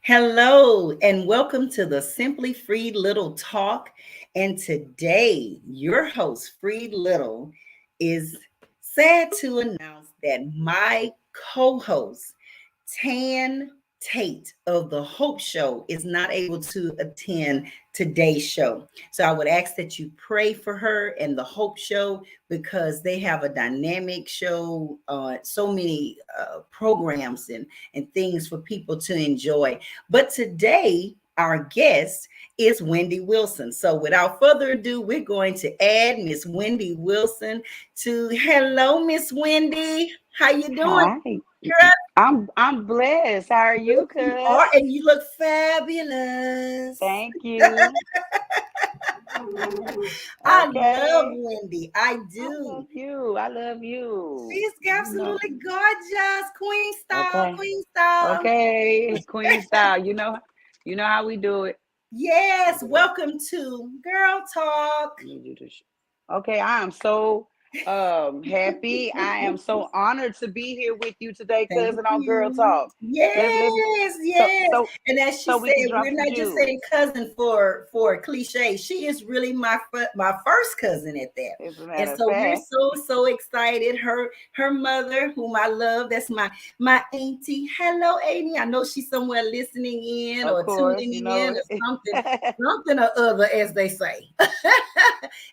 Hello, and welcome to the Simply Freed Little Talk. And today, your host, Freed Little, is sad to announce that my co host, Tan Tate of the Hope Show, is not able to attend today's show. So I would ask that you pray for her and the Hope Show because they have a dynamic show, so many programs and things for people to enjoy. But today, our guest is Wendy Wilson. So without further ado, we're going to add Miss Wendy Wilson to hello, Miss Wendy. How you doing, Hi. girl? I'm blessed. How are you, You are, cuz? and you look fabulous. Thank you. I love Okay. Wendy. I I do. love you. I love you. She's You know. absolutely gorgeous. Queen style, Okay. queen style. Okay. Queen style. You know how we do it. Yes, Yeah. welcome to Girl Talk. Let me do this. Okay, I am so happy. I am so honored to be here with you today, Thank cousin on Girl you. Talk. Let's Yes, so yes. so And as she so we said, can drop we're some not just saying jewels. cousin for a cliche. She is really my first cousin at that. As a And matter of so we're fact. so excited. Her mother, whom I love, that's my auntie. Hello, Amy. I know she's somewhere listening in Of or course, tuning you in know or it. something or other, as they say.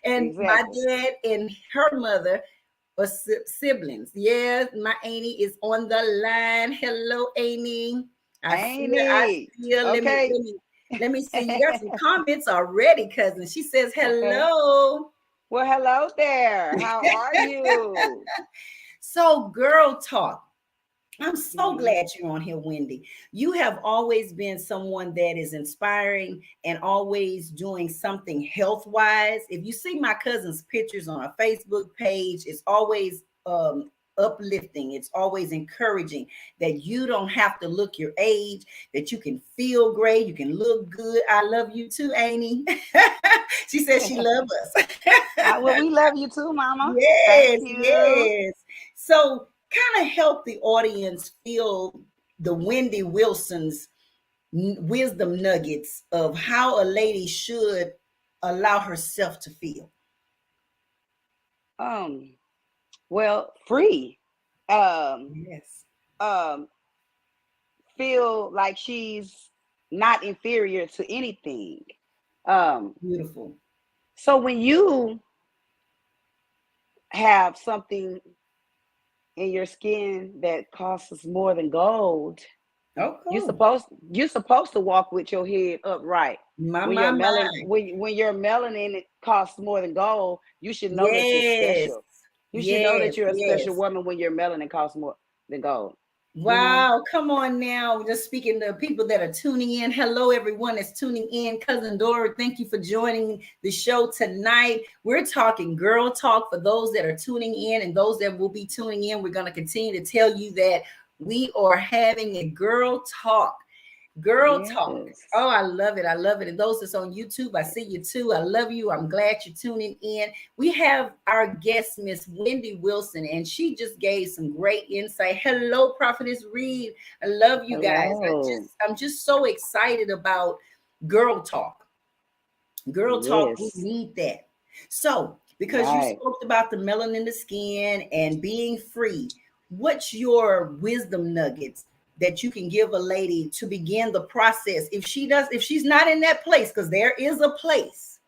And my Exactly. dad and her mother or siblings. Yes, my Amy is on the line. Hello, Amy. I see Ain't her. I it? see her. Okay. Let me see. You got some comments already, cousin. She says Okay. hello. Well, hello there. How are you? So, girl talk. I'm so Hmm. glad you're on here, Wendy. You have always been someone that is inspiring and always doing something health wise. If you see my cousin's pictures on a Facebook page, it's always uplifting. It's always encouraging that you don't have to look your age, that you can feel great, you can look good. I love you too, Amy. She says she loves us. Well, we love you too, Mama. Thank Yes, you. yes. So, kind of help the audience feel the Wendy Wilson's wisdom nuggets of how a lady should allow herself to feel. Um, well, free. Um, Yes, um, feel like she's not inferior to anything. Um, beautiful. so when you have something in your skin that costs more than gold, Oh, You cool. supposed you're supposed to walk with your head upright. My, When my, your melon my. when your melanin it costs more than gold, you should know that you're Yes, special. You should know yes, that you're a special yes. woman when your melanin costs more than gold. You know? Wow, come on now. Just speaking to people that are tuning in. Hello, everyone that's tuning in. Cousin Dora, thank you for joining the show tonight. We're talking girl talk for those that are tuning in and those that will be tuning in. We're going to continue to tell you that we are having a girl talk. Girl talk. Yes. Oh, I love it. I love it. And those that's on YouTube, I see you too. I love you. I'm glad you're tuning in. We have our guest, Miss Wendy Wilson, and she just gave some great insight. Hello, Prophetess Reed. I love you guys. Hello. I'm just so excited about girl talk. Girl talk, we Yes. need that. So, because you Right. spoke about the melanin in the skin and being free, what's your wisdom nuggets that you can give a lady to begin the process if she's not in that place, because there is a place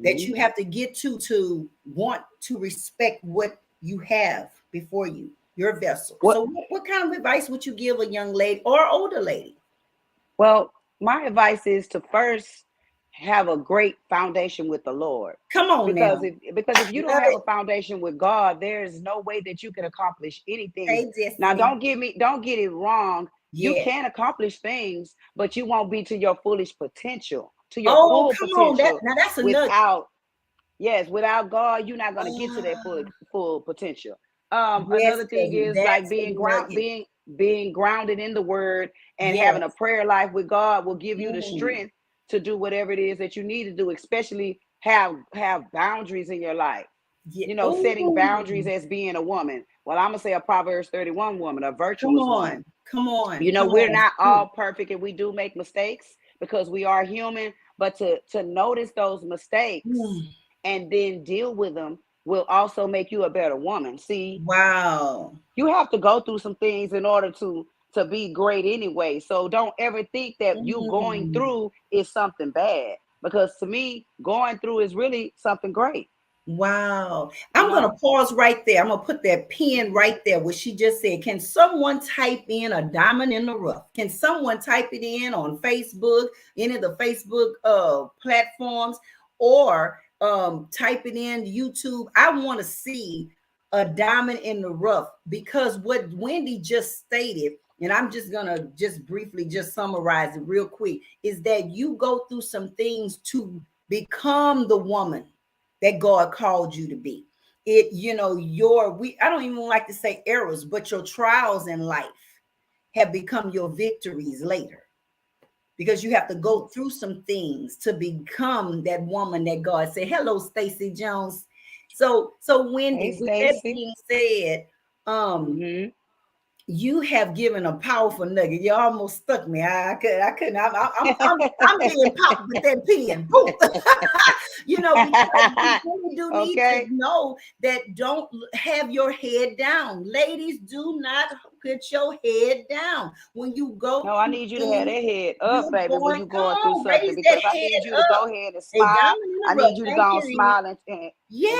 that Hmm. you have to get to want to respect what you have before you, your vessel. What So what kind of advice would you give a young lady or older lady? well, my advice is to first have a great foundation with the Lord. Come on Because now. if you don't Love have it. a foundation with God, there is no way that you can accomplish anything. Hey, Now, Destiny. don't get it wrong. You Yes. can accomplish things, but you won't be to your foolish potential, to your Oh, full come on. That potential now that's a nugget. without yes, without God, you're not gonna get to that Ah, full potential. yes, Another thing cousin. is like That's a nugget. being grounded in the word and having a Yes. prayer life with God will give you the Mm. strength to do whatever it is that you need to do, especially have boundaries in your life. Yeah. Setting boundaries Ooh. as being a woman. Well, I'm gonna say a Proverbs 31 woman, a Come virtuous woman. on. Come on. Come We're on. not all perfect and we do make mistakes because we are human, but to notice those mistakes Mm. and then deal with them will also make you a better woman. See, Wow. you have to go through some things in order to be great anyway. So don't ever think that you going Mm. through is something bad, because to me, going through is really something great. Wow. You I'm going know, to pause right there. I'm going to put that pin right there, what she just said. Can someone type in a diamond in the rough? Can someone type it in on Facebook, any of the Facebook platforms, or type it in YouTube? I want to see a diamond in the rough, because what Wendy just stated, and I'm just going to just briefly just summarize it real quick, is that you go through some things to become the woman that God called you to be. It, I don't even like to say errors, but your trials in life have become your victories later, because you have to go through some things to become that woman that God said. Hello, Stacy Jones. So hey Wendy, with that Stacy. being said, um, Mm-hmm. you have given a powerful nugget. You almost stuck me. I couldn't. I'm being popped with that pen. Boom. Because we really do need to Okay. know that don't have your head down. Ladies, do not put your head down when you go No, I through need you to have things. that head up, You're baby, when going, you come going through on, something, raise that because I need you head to up. go ahead and A smile. diamond in I the rough. need you to Thank go you, and Amy. smile and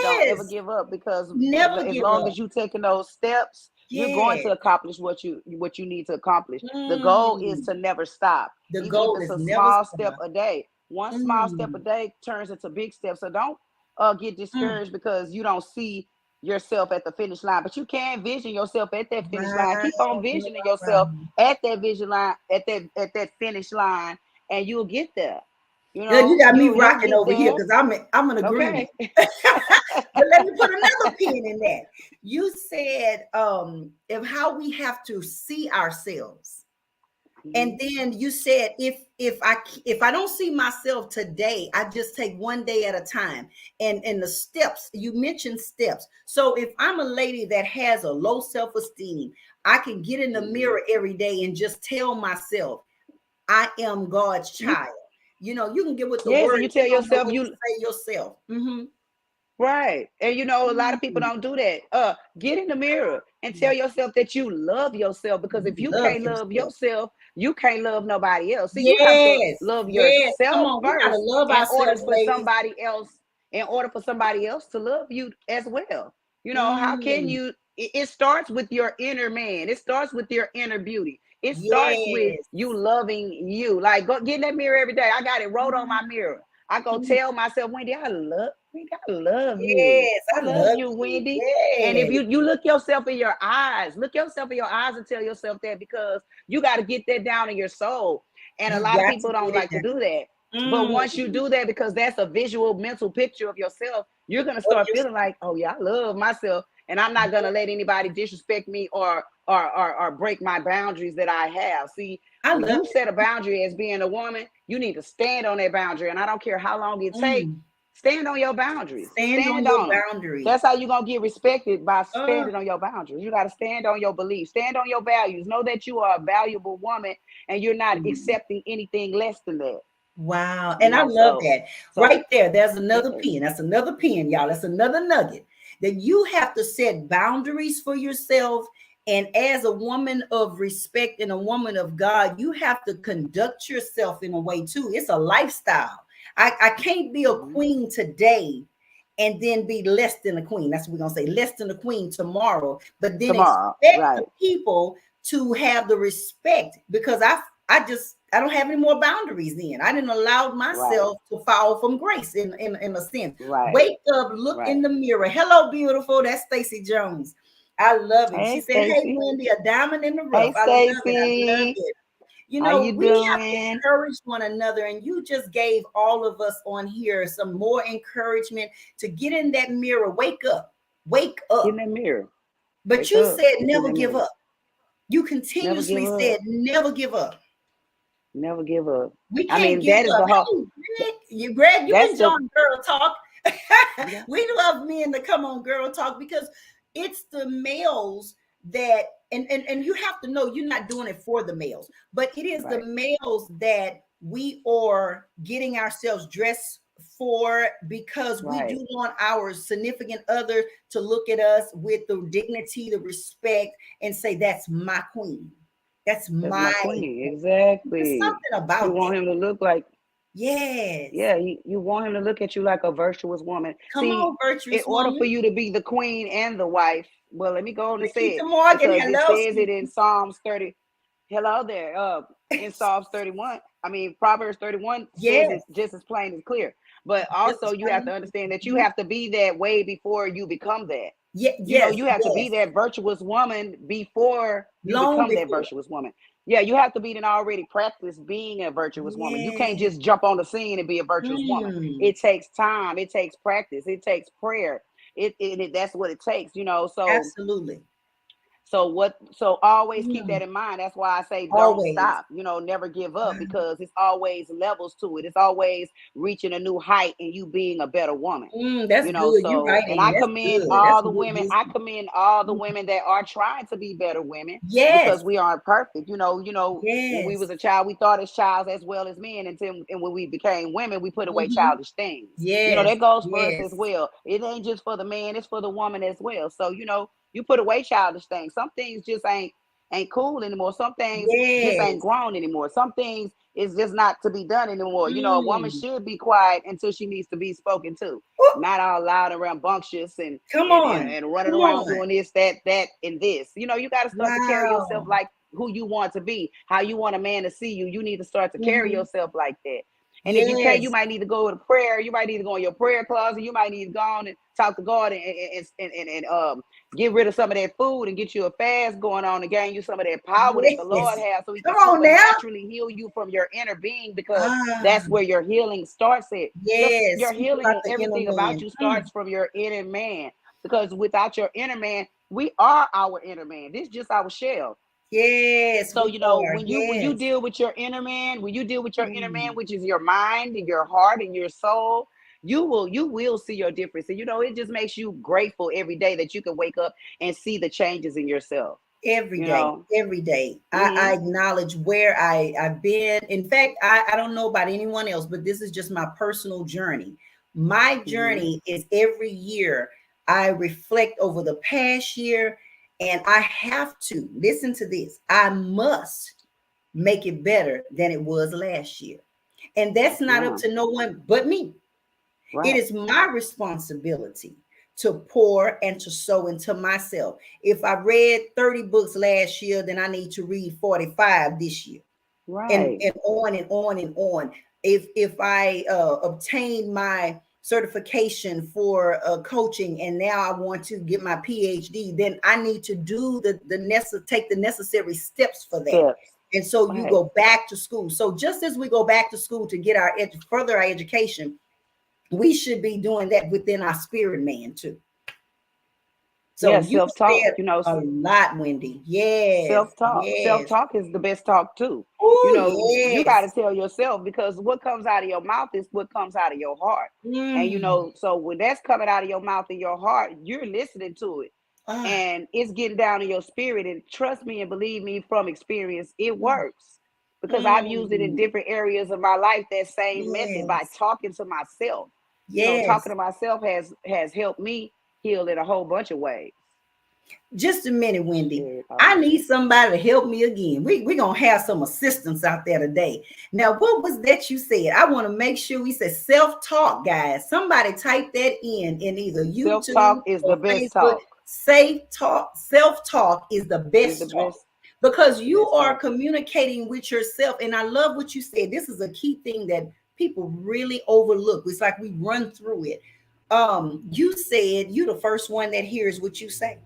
don't ever Yes. give up, because Never as give long up. as you taking those steps, you're going Yes. to accomplish what you need to accomplish. The goal is Mm. to never stop, The even if goal it's is a never small step stop. a day. One small step a Mm. day turns into big steps. So don't get Mm. discouraged because you don't see yourself at the finish line, but you can vision yourself at that finish line. Wow. Keep on visioning yourself at that vision line, at that finish line, and you'll get there. You got me You'll rocking get over here there. because I'm in agreement. Okay. But let me put another pin in that. You said if how we have to see ourselves. And Mhm. then you said if I don't see myself today, I just take one day at a time. And the steps, you mentioned steps. So if I'm a lady that has a low self-esteem, I can get in the Mhm. mirror every day and just tell myself I am God's You child. You can get with the Yes, word, and you you tell don't know yourself what to you say yourself. Mm-hmm. right. And a lot of people Mm. don't do that. Get in the mirror and tell yourself that you love yourself, because You if you love can't love yourself. yourself, you can't love nobody else. See, you have to Yes, love yes. Come yourself on, we gotta first love ourselves, ladies. in order for somebody else to love you as well. How can Mm. you it starts with your inner man. It starts with your inner beauty. It starts with Yes. you loving you. Like, go get in that mirror every day. I got it wrote on my mirror. I go Mm. tell myself, Wendy, I love you. Yes, I I love love you, you. Wendy. And if Yes. you look yourself in your eyes, and tell yourself that, because you got to get that down in your soul. And a You lot of got to people don't get it like to done. do that. But Mm. once you do that, because that's a visual mental picture of yourself, you're gonna Oh, start feeling like, oh yeah, I love myself, and I'm not gonna let anybody disrespect me or break my boundaries that I have. See, I when love you it. set a boundary as being a woman, you need to stand on that boundary, and I don't care how long it takes. Mm. Stand on your boundaries. Stand on Stand your on them. boundaries. That's how you're gonna get respected, by Uh, standing on your boundaries. You got to stand on your beliefs, stand on your values. Know that you are a valuable woman, and you're not mm. accepting anything less than that. Wow. You And I know, love so that. so Right there, there's another yes. pin. That's another pin, y'all. That's another nugget that you have to set boundaries for yourself. And as a woman of respect and a woman of God, you have to conduct yourself in a way too. It's a lifestyle. I can't be a Mhm. queen today and then be less than a queen. That's what we're going to say, less than a queen tomorrow, but then Tomorrow, expect the right? people to have the respect, because I don't have any more boundaries then. I didn't allow Right, myself to fall from grace in a sense. right, Wake up, look in right. the mirror. Hello, beautiful. That's Stacy Jones. I love it. She Hey, said, hey, Stacy. Wendy, a diamond in the Hey, rough. I love it. I love Stacy. it. How you We have to doing? encourage one another, and you just gave all of us on here some more encouragement to get in that mirror. Wake up, wake Get in up. that mirror. But Wake you up. said Get in never that give mirror. up. You Never give continuously up. said never give up. Never give up. We I can't mean, give that is up. the whole. Hey, Greg, you That's the enjoying girl talk. Yeah. We love men to come on Girl Talk because it's the males that and you have to know you're not doing it for the males, but it is the Right. males that we are getting ourselves dressed for because we Right. do want our significant other to look at us with the dignity, the respect, and say, that's my queen. That's That's my my queen. queen. There's Exactly. something You about that. want him to look like, Yes. yeah, you want him to look at you like a virtuous woman. Come See, on, in virtuous order for woman. you to be the queen and the wife, well, let me go on and say Nikita it Morgan, because it hello, says it in sweetie. Psalms 30. Hello there. In Psalms 31, I mean Proverbs 31 says Yes, it just as plain as clear. But just also as you have plain. to understand that you Mhm. have to be that way before you become that. Yeah, You know, yes, you have to be yes. that virtuous woman before you Long become that before. virtuous woman. Yeah, you have to be an already practiced being a virtuous woman. You can't Yes. just jump on the scene and be a virtuous woman. Mm, It takes time, it takes practice, it takes prayer. That's what it takes, you know. So absolutely. always keep Mm, that in mind. That's why I say don't always. stop, you know, never give up, because it's always levels to it. It's always reaching a new height and you being a better woman. That's You know, good. You're so right, and Amy. I That's commend good. That's all the some good women. I wisdom. commend all the Mm, women that are trying to be better women, yes, because we aren't perfect. When we yes, was a child, we thought as child as well as men, and when we became women, we put away hmm, childish things. yes, That goes for us as yes, well. It ain't just for the man, it's for the woman as well. So, you put away childish things. Some things just ain't cool anymore. Some things just ain't yes. grown anymore. Some things is just not to be done anymore. A woman Mm. should be quiet until she needs to be spoken to, Woo, not all loud and rambunctious and come and and, on. and running Come around on. doing this, that, and this. You got to start to carry yourself Wow. like who you want to be, how you want a man to see you. You need to start to carry Hmm. yourself like that. And if you can't, you Yes. might need to go to prayer. You might need to go in your prayer closet. You might need to go on and talk to God and get rid of some of that food and get you a fast going on and gain you some of that power that the Lord Yes. has, so He can Come on now. supernaturally heal you from your inner being, because Ah, that's where your healing starts at. yes. Your Speak healing about and the inner everything about man. you Mm. starts from your inner man, because without your inner man, we are our inner man. This is just our shell. Yes, So we are. when you Yes. deal with your inner man, when you deal with your inner man, Mm. which is your mind and your heart and your soul, you will see your difference. And it just makes you grateful every day that you can wake up and see the changes in yourself. Every You day, know. every day. I Mm-hmm. acknowledge where I've been. In fact, I don't know about anyone else, but this is just my personal journey. My Mm-hmm. journey is every year I reflect over the past year, and I have to listen to this. I must make it better than it was last year. And that's Yes, not up ma'am. to no one but me. It Right. is my responsibility to pour and to sow into myself. If I read 30 books last year, then I need to read 45 this year. And, Right. and on and on and on. If I obtain my certification for coaching and now I want to get my PhD, then I need to do take the necessary steps for that. Steps. And so you Right. go back to school. So just as we go back to school to get further our education, we should be doing that within our spirit man too. So Yes. you Self-talk. said a lot, Wendy. Yes, Self-talk. yes. Self-talk is the best talk too. Oh, You got to yes. tell yourself, because what comes out of your mouth is what comes out of your heart. And Mm. so when that's coming out of your mouth and your heart, you're listening to it. Ah, And it's getting down in your spirit. And trust me and believe me from experience, it mm, works. Because I've used it in mm. different areas of my life, that same method, by Yes, talking to myself. Talking yes. to myself has helped me heal in a whole bunch of ways. Just a minute, Wendy. Spirit I almost. need somebody to help me again. We're going to have some assistance out there today. Now, what was that you said? I want to make sure we said self-talk, guys. Somebody type that in either YouTube Self-talk is the or best Facebook. talk. Safe talk, self-talk is the Is the best talk best because you best are talk. communicating with yourself. And I love what you said. This is a key thing that people really overlook. It's like we run through it. You said you the first one that hears what you say.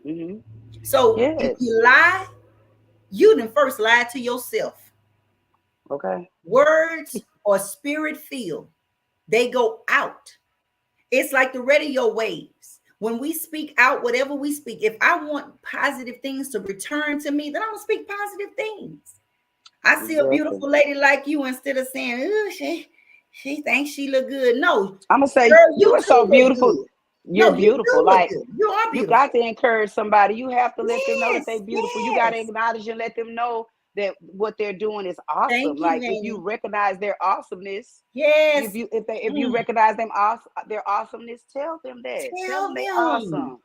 Hmm. So if Yes. you lie, you didn't first lie to yourself. Okay. Words or spirit feel, they go out. It's like the radio waves. When we speak out, whatever we speak, if I want positive things to return to me, then I'm gonna speak positive things. I see a Exactly. beautiful lady like you, instead of saying, oh, she thinks she look good. No, I'm gonna say girl, you you are so too look beautiful. good. You're No, you beautiful. do look Like good. You are you got beautiful. to encourage somebody. You have to let them know that they're Yes, beautiful. You got to yes. acknowledge and let them know that what they're doing is awesome. Thank you, Like if you Wendy. recognize their awesomeness, Yes. if you Mm, recognize their awesomeness, tell them that. Tell them tell they them. awesome.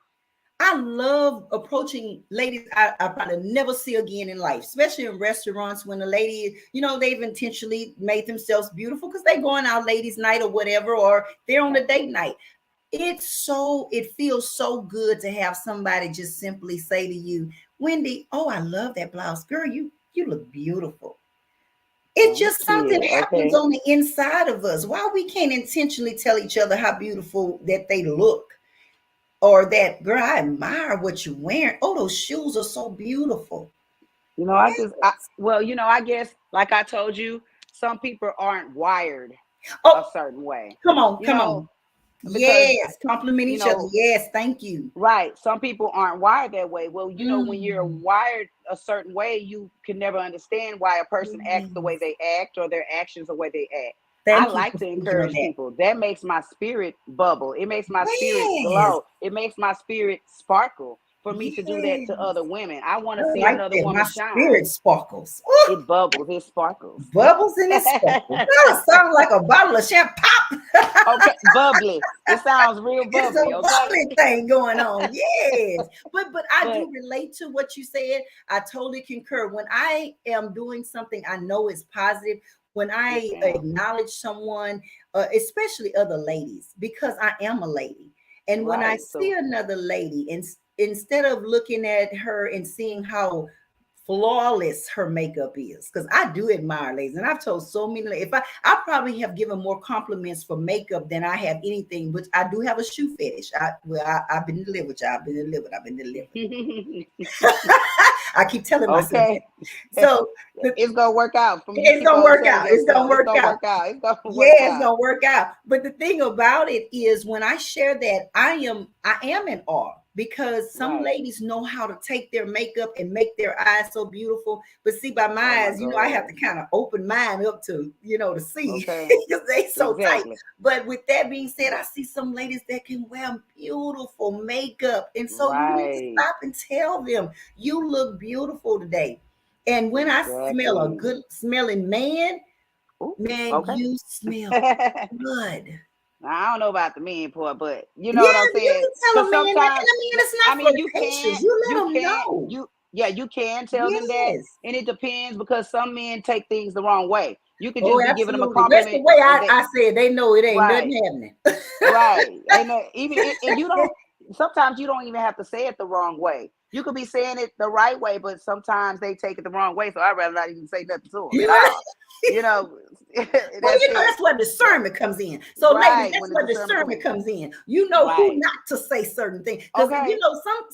I love approaching ladies I probably never see again in life, especially in restaurants when the lady, they've intentionally made themselves beautiful because they're going out ladies' night or whatever, or they're on a date night. It feels so good to have somebody just simply say to you, Wendy, oh, I love that blouse. Girl, you look beautiful. It's Thank just something you. happens Okay. on the inside of us. Why we can't intentionally tell each other how beautiful that they look, or that, girl, I admire what you're wearing. Oh, those shoes are so beautiful. I guess, like I told you, some people aren't wired a Oh, certain way, come on, you come know, on. because, Yes, compliment you each other. know, Yes, thank you. right. Some people aren't wired that way. Well, when you're Mm, wired a certain way, you can never understand why a person acts the way yes. they act or their actions the way they act. I Thank you like for to speaking on encourage that. people. That makes my spirit bubble. It makes my spirit Yes, glow. It makes my spirit sparkle for me to do that to yes. other women. I want to I see like another that. My woman spirit shine. sparkles. It bubbles. It sparkles. Bubbles in his sparkles. That sounds like a bottle of champagne. Okay, bubbly. It sounds real It's a bubbly. Okay, bubbly thing going on. Yes. But I but do relate to what you said. I totally concur. When I am doing something I know is positive, when yes, I ma'am. acknowledge someone, especially other ladies, because I am a lady. And when I Right. see So another lady, and instead of looking at her and seeing how flawless her makeup is, because I do admire ladies, and I've told so many. If I probably have given more compliments for makeup than I have anything, but I do have a shoe fetish. I've been delivered, y'all. I've been delivered. I've been delivered. I keep telling myself that. okay. So the, It's gonna work out from you it's keep gonna on work telling out. It's gonna yourself. It's work gonna out. work out. It's gonna work Yeah, it's out. gonna work out. But the thing about it is, when I share that, I am in awe, because some Right. ladies know how to take their makeup and make their eyes so beautiful. But see, by Oh my my eyes, I have God. to kind of open mine up to see, Okay. because they so tight. Exactly. But with that being said, I see some ladies that can wear beautiful makeup, and so you need to Right. stop and tell them, you look beautiful today. And when I smell a Exactly. good smelling man, Ooh, man, okay. you smell I good. don't know about the men part, but you know what I'm Yeah, you saying? can tell Because a man that. And sometimes, I mean, it's I not mean, you flirtatious. can, You let you them can, know. you, yeah, you can tell them that. Yes. And it depends because some men take things the wrong way. You could Oh, just be giving them a absolutely. That's the compliment way and I said. They know it ain't nothing right, happening. right. And and you don't, sometimes you don't even have to say it the wrong way. You could be saying it the right way, but sometimes they take it the wrong way. So I'd rather not even say nothing to them at all. You know, Well, that's it. that's where But discernment comes in. So, ladies, right, that's when the where discernment come discernment in. comes in. You know who Right. not to say certain things. Because Okay.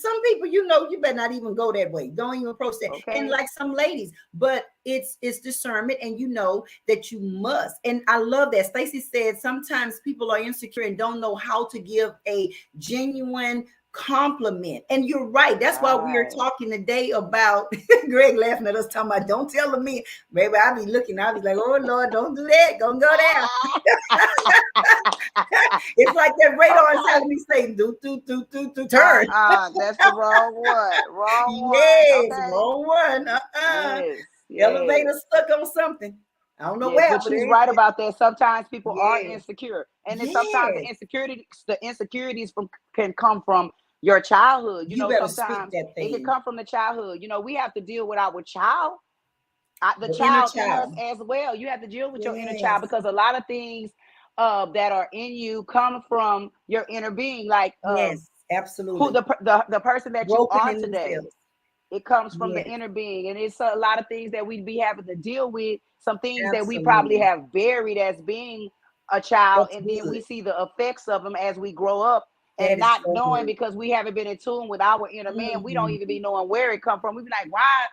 some people, you better not even go that way. Don't even approach that. And Okay. like some ladies, but it's discernment, and you know that you must. And I love that. Stacy said sometimes people are insecure and don't know how to give a genuine compliment. And you're right. That's why we are Right. talking today about Greg laughing at us talking about, don't tell me. Maybe I'll be looking, I'll be like, oh Lord, don't do that. Gonna go down. It's like that radar is Okay. having me say, do, turn. That's the wrong one. Wrong one. Yes, Okay. wrong one. Yes. Yes. Elevator stuck on something. I don't know Yes. where, But but she's right it, about that. Sometimes people are yes, insecure. And then sometimes yes. the insecurities can come from your childhood. You better speak Sometimes that it can thing. come from the childhood. We have to deal with our child, the The inner child in us child. as well. You have to deal with your inner child Yes, because a lot of things that are in you come from your inner being. Like yes, who absolutely. the person that you Broken are in today. themselves. It comes from the Yes, inner being, and it's a lot of things that we be having to deal with. Some things that we probably absolutely. have buried as being a child, That's and then we good. see the effects of them as we grow up, and That is not so knowing good. because we haven't been in tune with our inner man. We don't even Mhm. be knowing where it come from. We be like, why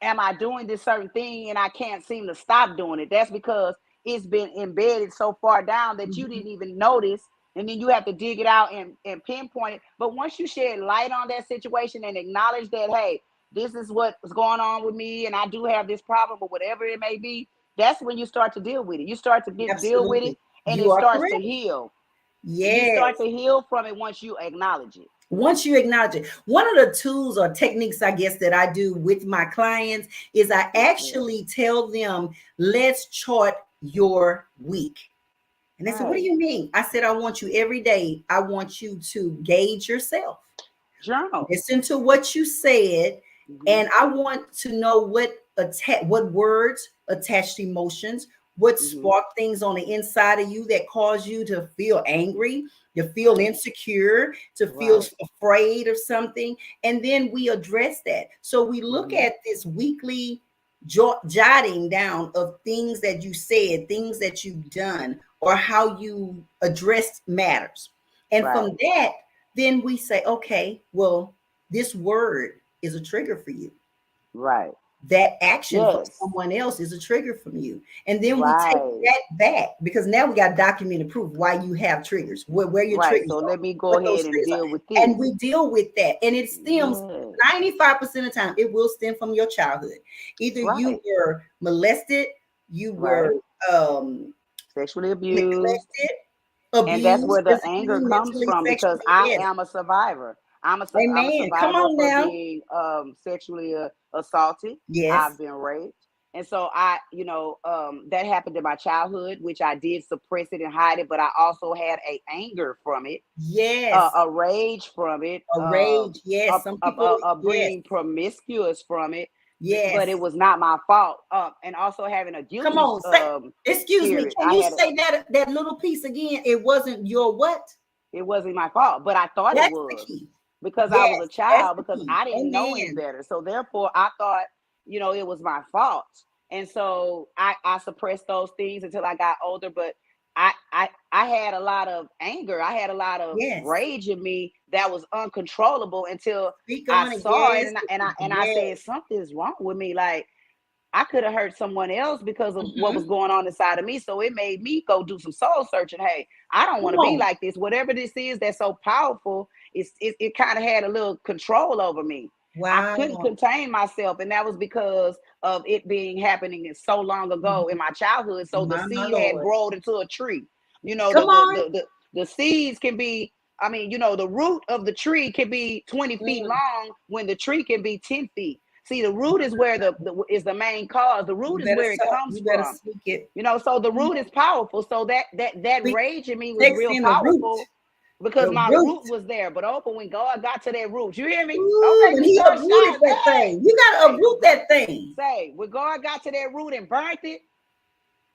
am I doing this certain thing and I can't seem to stop doing it? That's because it's been embedded so far down that you Mhm. didn't even notice. And then you have to dig it out and pinpoint it. But once you shed light on that situation and acknowledge that, hey, this is what's going on with me, and I do have this problem, or whatever it may be, that's when you start to deal with it. You start to deal with it, Absolutely. and You it are starts to correct. heal. You start Yes. to heal from it once you acknowledge it. Once you acknowledge it, one of the tools or techniques, I guess, that I do with my clients is I Yes, ma'am. actually tell them, let's chart your week. And they said, what do Right. you mean? I said, I want you every day, I want you to gauge yourself, Journal. listen to what you said, Hmm. and I want to know what words attached emotions, what Hmm. spark things on the inside of you that cause you to feel angry, to feel Right. insecure, to feel Right. afraid of something, and then we address that. So we look Hmm. at this weekly jotting down of things that you said, things that you've done, or how you addressed matters. And Right. from that, then we say, okay, well, this word is a trigger for you. Right. That action from Yes. someone else is a trigger from you. And then we take Right. that back because now we got documented proof why you have triggers, where your Right. triggers So are, let me go what those ahead and triggers are. deal with And this. we deal with that. And it stems Yes. 95% of the time, it will stem from your childhood. Either you Right. were molested, you were Right. um, Sexually abused. neglected, And that's abused where the anger physically, comes mentally, from, because sexually. I Yes. am a survivor. I'm a Amen. Come survivor on for now. being sexually assaulted. Yes. I've been raped. And so I, that happened in my childhood, which I did suppress it and hide it, but I also had a anger from it, Yes. a rage from it, A rage. Yes. Some people, a yes. being promiscuous from it, but it Yes. was not my fault. And also having a Come guilty on. Say, excuse me. spirit. Can you say that little piece again? It wasn't your what? It wasn't my fault, but I thought it That's the was, key. because I was a Yes, that's child, the because key. I didn't know any Amen. better. So therefore I thought, it was my fault. And so I suppressed those things until I got older. But I had a lot of anger. I had a lot of Yes. rage in me that was uncontrollable until Speak I on it. saw it, Yes. and I said, Yes. something's wrong with me. Like, I could have hurt someone else because of what was Mhm. going on inside of me. So it made me go do some soul searching. Hey, I don't want Come to be on. like this. Whatever this is that's so powerful, it kind of had a little control over me. I couldn't Wow. contain myself, and that was because of it being happening so long ago in Mhm. my childhood. So the My seed had Lord. grown into a tree. You know, Come on. the seeds can be. I mean, the root of the tree can be 20 feet Mm. long when the tree can be 10 feet. See, the root is where is the main cause. The root You is better where it talk. comes You better from. speak it. So the Come root on. is powerful. So that Speak. rage in me was Text real in the root. powerful because The my root. root was there. But when God got to that root, you hear me? Don't Ooh, make when me he start uprooted shouting. that Hey, thing. You gotta say, uproot that thing. when God got to that root and burnt it,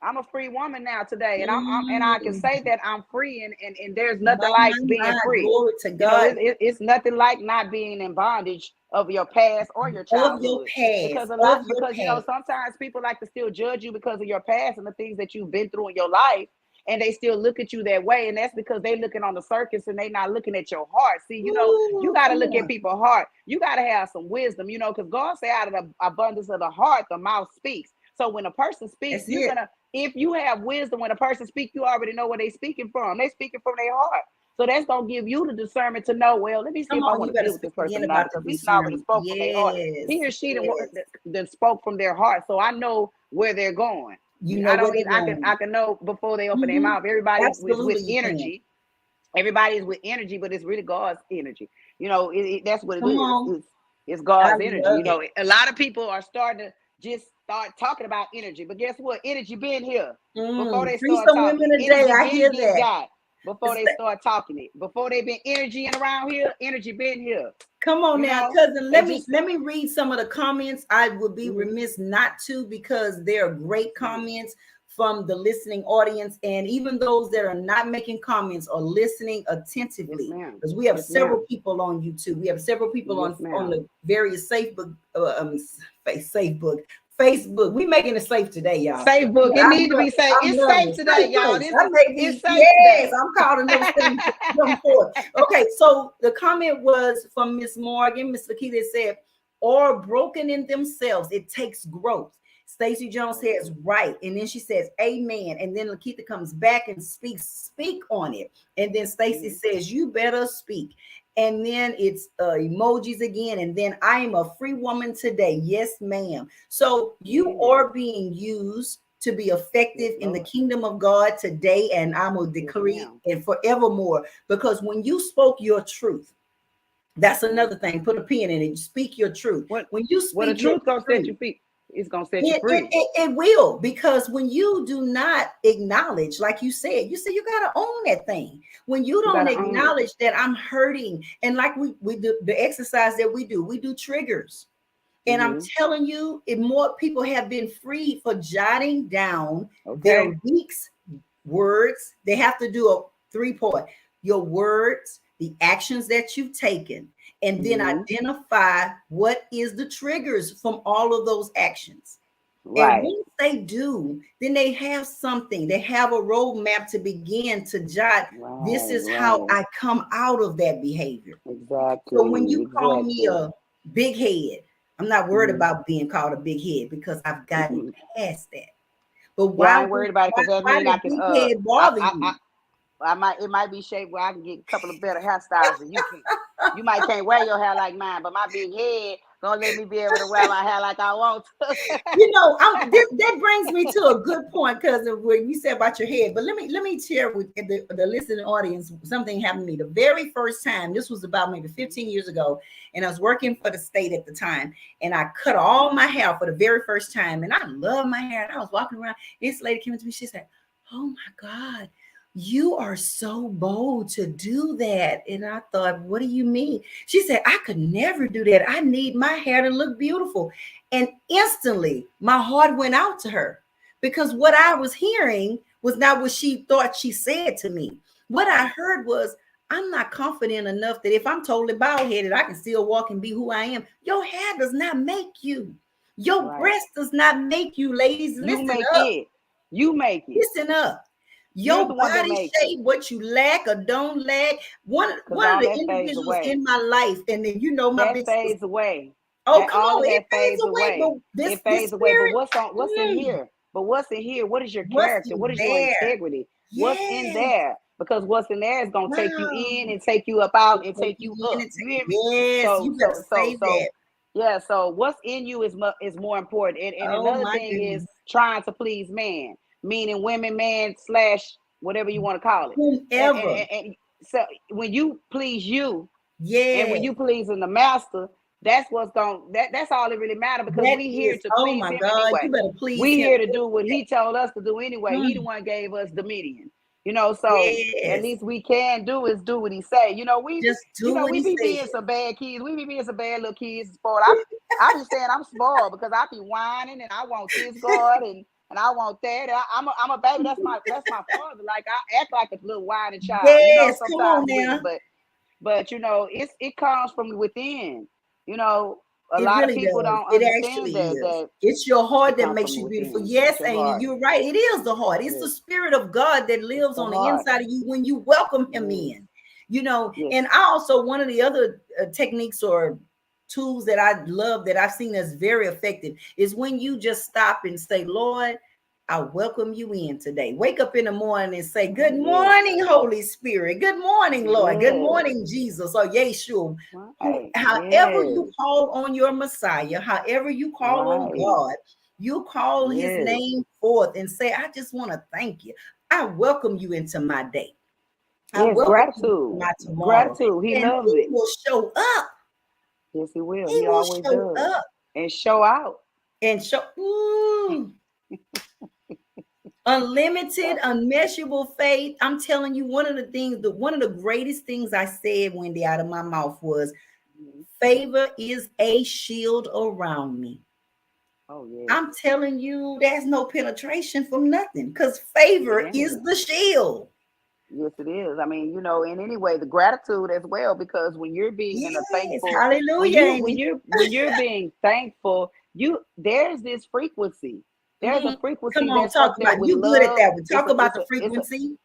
I'm a free woman now today, and I can Mm. say that I'm free, and there's My, nothing like my, being free. glory to God. It's nothing like not being in bondage of your past or your Of your childhood. past. Because Of your past. sometimes people like to still judge you because of your past and the things that you've been through in your life, and they still look at you that way, and that's because they looking on the surface and they not looking at your heart. See, you Ooh, got to come look at on. people's heart. You got to have some wisdom, because God say out of the abundance of the heart the mouth speaks. So when a person speaks, That's you're it. gonna if you have wisdom, when a person speaks, you already know where they're speaking from. They're speaking from their heart. So that's gonna give you the discernment to know, well, let me see Come if I on, want you to better deal with this speak person again or not, about the because he's already discernment. spoke from their heart. Yes. He or she Yes. then spoke from their heart. So I know where they're going. You know I where don't they're even going. I can know before they open their Hmm. mouth. Everybody is with Absolutely, you can. energy. Everybody is with energy, but it's really God's energy. That's what it Come is. on. It's I God's energy. love it. A lot of people are starting to just start talking about energy, but guess what? Energy been here before they Free start some talking women it. today. Energy I been hear getting that. got before they start talking it. Before they been energy in around here, energy been here. Come on You now, know, cousin. and Let just me read some of the comments. I would be mhm, remiss not to because they are great mhm. comments from the listening audience, and even those that are not making comments are listening Yes, attentively ma'am. because we have Yes, several ma'am. people on YouTube. We have several people Yes, on ma'am. the various Facebook. We making it safe today, y'all. Safe book. It I'm need to loving be safe. I'm It's loving safe it. today, Safe y'all. place. I may It's be, safe yes, today. I'm calling those things to come forth. Okay, so the comment was from Miss Morgan. Miss Lakita said, or broken in themselves, it takes growth. Stacey Jones says, right. And then she says, amen. And then Lakita comes back and speak on it. And then Stacey Mhm. says, you better speak. And then it's emojis again. And then I am a free woman today. Yes, ma'am. So you Yeah. are being used to be effective in the kingdom of God today, and I'm going to decree and forevermore. Because when you spoke your truth, that's another thing. Put a pin in it. Speak your truth. When you speak the truth gonna set you free. It's gonna set you free. It will, because when you do not acknowledge, like you said, you gotta own that thing. When you don't acknowledge that I'm hurting, and like we do the exercise that we do triggers. And I'm telling you, if more people have been freed for jotting down their week's words, they have to do a 3-point. Your words, the actions that you've taken, and then identify what is the triggers from all of those actions. And once they do, then they have something. They have a roadmap to begin to jot. This is how I come out of that behavior. Exactly. So when you call me a big head, I'm not worried about being called a big head, because I've gotten past that. But why I ain't worried about it, because that means I can it might be shaped where I can get a couple of better hairstyles than you can. You might can't wear your hair like mine, but my big head gonna let me be able to wear my hair like I want to. That brings me to a good point, because of what you said about your head. But let me share with the listening audience something happened to me. The very first time, this was about maybe 15 years ago, and I was working for the state at the time, and I cut all my hair for the very first time, and I love my hair. And I was walking around. This lady came to me. She said, "Oh my God, you are so bold to do that." And I thought, what do you mean? She said, "I could never do that. I need my hair to look beautiful." And instantly my heart went out to her, because what I was hearing was not what she thought she said to me. What I heard was, I'm not confident enough that if I'm totally bald headed, I can still walk and be who I am. Your hair does not make you. Your breast does not make you, ladies. Listen up. You make it. Listen up. Your body shape, what you lack or don't lack. One of the individuals in my life, and then my that fades away. Oh, come on, it fades away. It fades away. But what's in here? But what's in here? What is your character? What is your integrity? What's in there? Because what's in there is gonna take you in and take you up out and take you up. You hear me? Yes, you better say that. Yeah, so what's in you is more important. And another thing is trying to please man. Meaning women, man, / whatever you want to call it. Whomever. And so when you please you, and when you please in the master, that's what's that's all that really matters, because we here to please him anyway. You better please we here to do what he told us to do anyway. He the one gave us dominion. So at least we can do is do what he say. We just do what we he be being some bad kids. We be being some bad little kids. Spoiled. I be saying I'm spoiled because I be whining and I want this God and I want that. I'm a baby. That's my father. Like I act like a little whining child. Yes, sometimes come on now. but it comes from within. A lot of people don't understand that it's your heart that makes you beautiful. Yes, and you're right. It is the heart. It's the Spirit of God that lives on the inside of you when you welcome him in. And I also, one of the other techniques or tools that I love that I've seen that's very effective is when you just stop and say, Lord, I welcome you in today. Wake up in the morning and say, good morning, Holy Spirit. Good morning, Lord. Good morning, Jesus, or Yeshua. However you call on your Messiah, however you call on God, you call his name forth and say, I just want to thank you. I welcome you into my day. I welcome gratitude. You into my tomorrow. Gratitude. He loves it. He will show up. Yes, he will. He always show up and show out. And show unlimited, unmeasurable faith. I'm telling you, one of the greatest things I said, Wendy, out of my mouth was, favor is a shield around me. Oh, yeah. I'm telling you, there's no penetration from nothing, because favor is the shield. Yes, it is. I mean, and anyway, the gratitude as well, because when you're being in a thankful, hallelujah, when you're being thankful, there's this frequency. There's a frequency. Come on, talk about it. You good at that one. Talk about the frequency.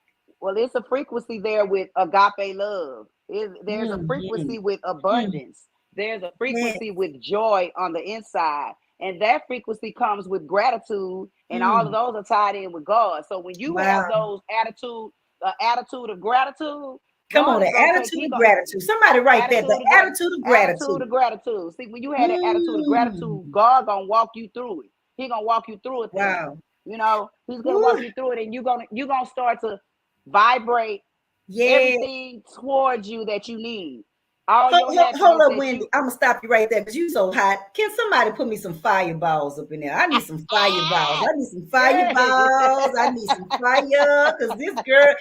It's a frequency there with agape love. There's a frequency with abundance. There's a frequency with joy on the inside. And that frequency comes with gratitude, and all of those are tied in with God. So when you have those attitude of gratitude. Come on, the attitude of gratitude. Somebody write that. The attitude of gratitude. Attitude of gratitude. See, when you have that attitude of gratitude, God gonna walk you through it. He gonna walk you through it. Wow. You know, he's gonna Ooh, walk you through it, and you're gonna start to vibrate yeah. everything towards you that you need. All your Hold happiness up, that Wendy. you I'm gonna stop you right there because you so hot. Can somebody put me some fireballs up in there? I need some fireballs. I need some yeah. fireballs. I need some fire because this girl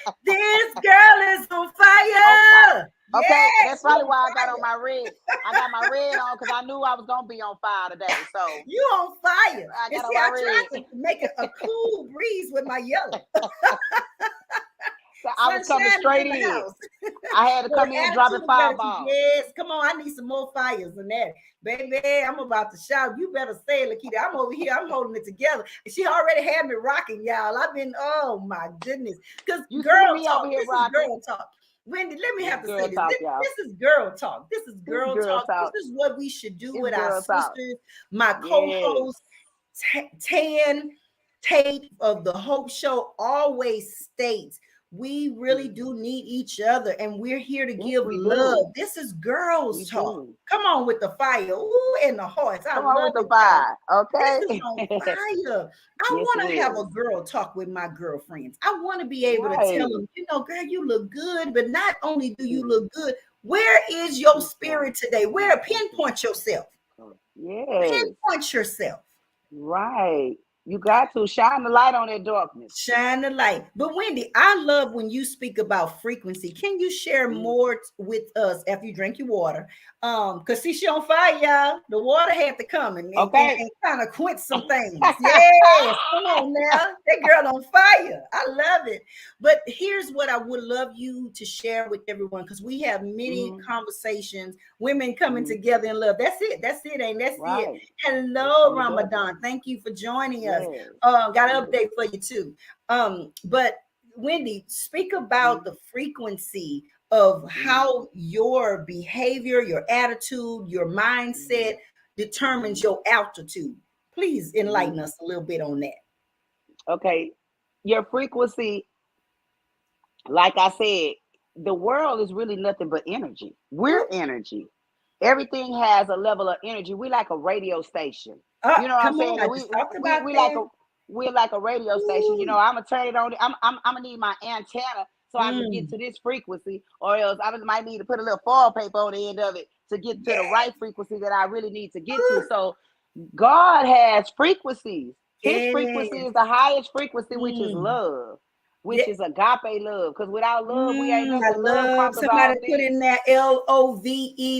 is on On fire. fire. Okay, Yes, that's she probably on why I got on fire. my red. I got my red on because I knew I was gonna be on fire today. So You on fire. I And got on see, my I red. tried to make it a cool breeze with my yellow. So I was coming Sunshine is straight in the in. house. I had to Well, come in dropping attitude of gratitude. fireballs. Yes, come on. I need some more fires than that. Baby, I'm about to shout. You better say it, Lakita. I'm over here. I'm holding it together. She already had me rocking, y'all. I've been, oh my goodness. Because You see girl me over talk, here this is rocking. girl talk. Wendy, let me It's have to say girl this. talk, This, y'all. this is girl talk. This is It's girl girl talk. talk. This is what we should do It's with our girl talk. sisters. My Yes. co-host, Tate of the Hope Show, always states we really do need each other and we're here to Yes, give we love. do. This is girls We talk. do. Come on with the fire. Ooh, and the hearts. I Come on love with the it, y'all. fire. This is Okay. on fire. I Yes, it want to have a is. girl talk with my girlfriends. I want to be able to tell Right. them, girl, you look good, but not only do you look good, where is your spirit today? Where pinpoint yourself? Yes. Pinpoint yourself. Right. You got to shine the light on that darkness. Shine the light. But Wendy, I love when you speak about frequency. Can you share more with us after you drink your water? Because see, she on fire, y'all. The water had to come Okay. and kind of quench some things. Yes, come on now. That girl on fire. I love it. But here's what I would love you to share with everyone, because we have many conversations, women coming together in love. That's it. That's it. Ain't that's it. Right. Hello, Ramadan. Thank you for joining us. Yes. Got an update for you too. But Wendy, speak about the frequency of how your behavior, your attitude, your mindset determines your altitude. Please enlighten us a little bit on that. Okay. Your frequency, like I said, the world is really nothing but energy. We're energy. Everything has a level of energy. We like a radio station. You know what I'm Come saying? on, I And just talked about we like that. we're like a radio station. You know, Ooh. I'm gonna turn it on. I'm gonna need my antenna so I can get to this frequency, or else I might need to put a little foil paper on the end of it to get to the Yes. right frequency that I really need to get to. So God has frequencies. His frequency Yes. is the highest frequency, which is Mm. love, Yeah. which is agape love. Because without love, we ain't I nothing. Love love conquers all somebody put in things. there LOVE,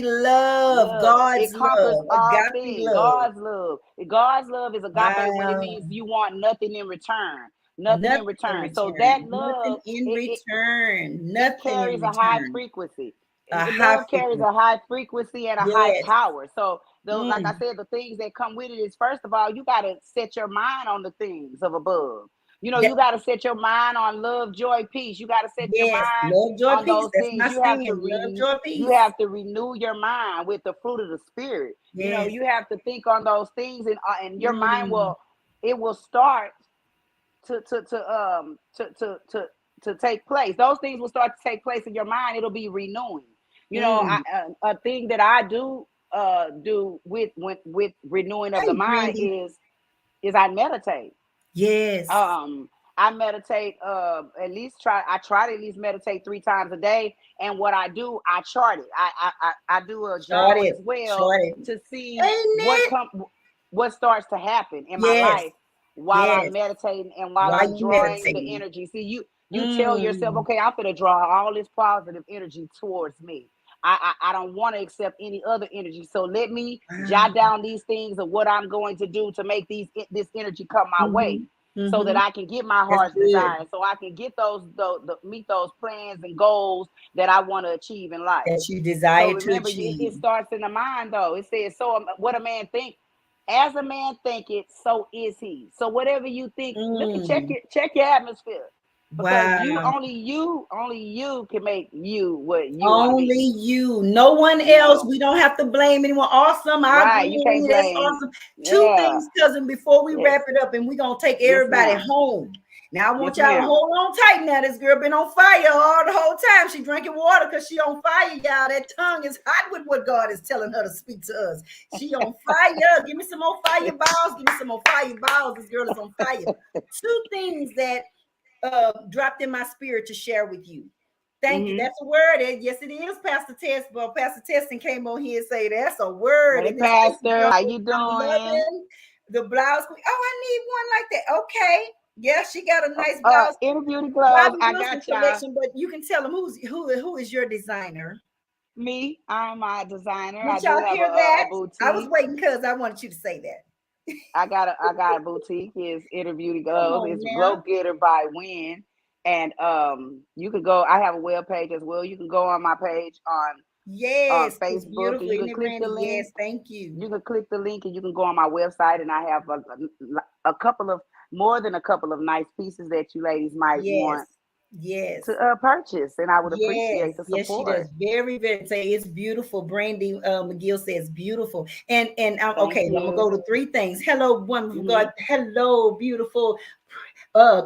love, Love. It God's conquers love, all agape things. love. God's love. God's love is agape when it Wow. means you want nothing in return. Nothing in Nothing in return. So that return. Nothing love, in return. it Nothing in carries a high return. frequency. A high Love carries frequency. a high frequency and a high Yes. power. So like I Mm. said, the things that come with it is, first of all, you got to set your mind on the things of above. You know, That, you got to set your mind on love, joy, peace. You got to set your yes. mind Love, joy, on peace. those That's things. my stand. Love, joy, You peace. have to renew your mind with the fruit of the spirit. You know, Yes. you have to think on those things, and your mind Mm. will start to take place. Those things will start to take place in your mind. It'll be renewing. You know, Mm. a thing that I do with renewing of the Hey, mind Wendy. is I meditate. Yes. I meditate I try to at least meditate 3 times a day. And what I do, I chart it. I do a Start journal it. as well Start it. to see Ain't it? what starts to happen in my Yes. life while I'm Yes. meditating and while Why I'm you drawing the meditating? energy. See, you tell yourself, Mm. okay, I'm gonna draw all this positive energy towards me. I don't want to accept any other energy. So let me jot Wow. down these things of what I'm going to do to make this energy come my way, Mm-hmm. so that Mm-hmm. I can get my That's heart's good. desire, so I can get meet those plans and goals that I want to achieve in life. That you So desire to remember, it achieve. starts in the mind, though. It says, so what a man think, as a man thinketh, so is he. So whatever you think, look and Mm. check your atmosphere. Because Wow. only you can make you what you want to Only be. you. No one You else. know, We don't have to blame anyone. Awesome. I right? You can't agree. That's blame. awesome. Two Yeah. things, cousin, before we Yes. wrap it up, and we're going to take Yes, everybody ma'am. home. Now I want Yes, y'all to ma'am. hold on tight. Now this girl been on fire all the whole time. She drinking water because she on fire, y'all. That tongue is hot with what God is telling her to speak to us. She on fire. Give me some more fire balls. Give me some more fire balls. This girl is on fire. Two things that dropped in my spirit to share with you. Thank you. That's a word. Yes, it is, Pastor Test. Well, Pastor Testing came on here and say that's a word. Hey, And this Pastor, girl, how you I'm doing? loving the blouse. Oh, I need one like that. Okay. Yeah, she got a nice blouse. Inner beauty clothes. Bobby I Wilson got y'all. collection, but you can tell them who is your designer. Me, I'm my designer. Did I do y'all have hear that? a boutique. I was waiting because I wanted you to say that. I got a boutique. It's Inner Beauty Come Gloves. on It's now. Glow Getter by Wendy. And you can go. I have a web page as well. You can go on my page on Yes, it's Facebook, beautiful. and you Isn't can it, click the Randy? link. Yes, thank you. You can click the link, and you can go on my website. And I have a couple of more than a couple of nice pieces that you ladies might want Yes. to purchase, and I would appreciate the support. Yes, she does. Very, very. Say it's beautiful. Brandy McGill says beautiful. And okay, I'm gonna go to three things. Hello, wonderful God. Hello, beautiful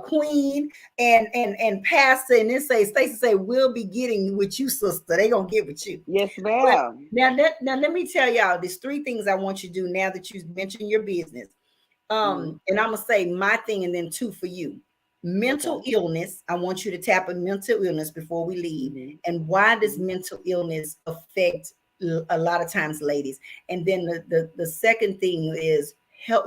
queen and pastor. And then say Stacy say we'll be getting with you, sister. They gonna get with you. Yes, But ma'am. now let me tell y'all. There's three things I want you to do now that you mentioned your business. And I'm gonna say my thing, and then two for you. Mental illness. I want you to tap a mental illness before we leave. And why does mental illness affect a lot of times ladies? And then the second thing is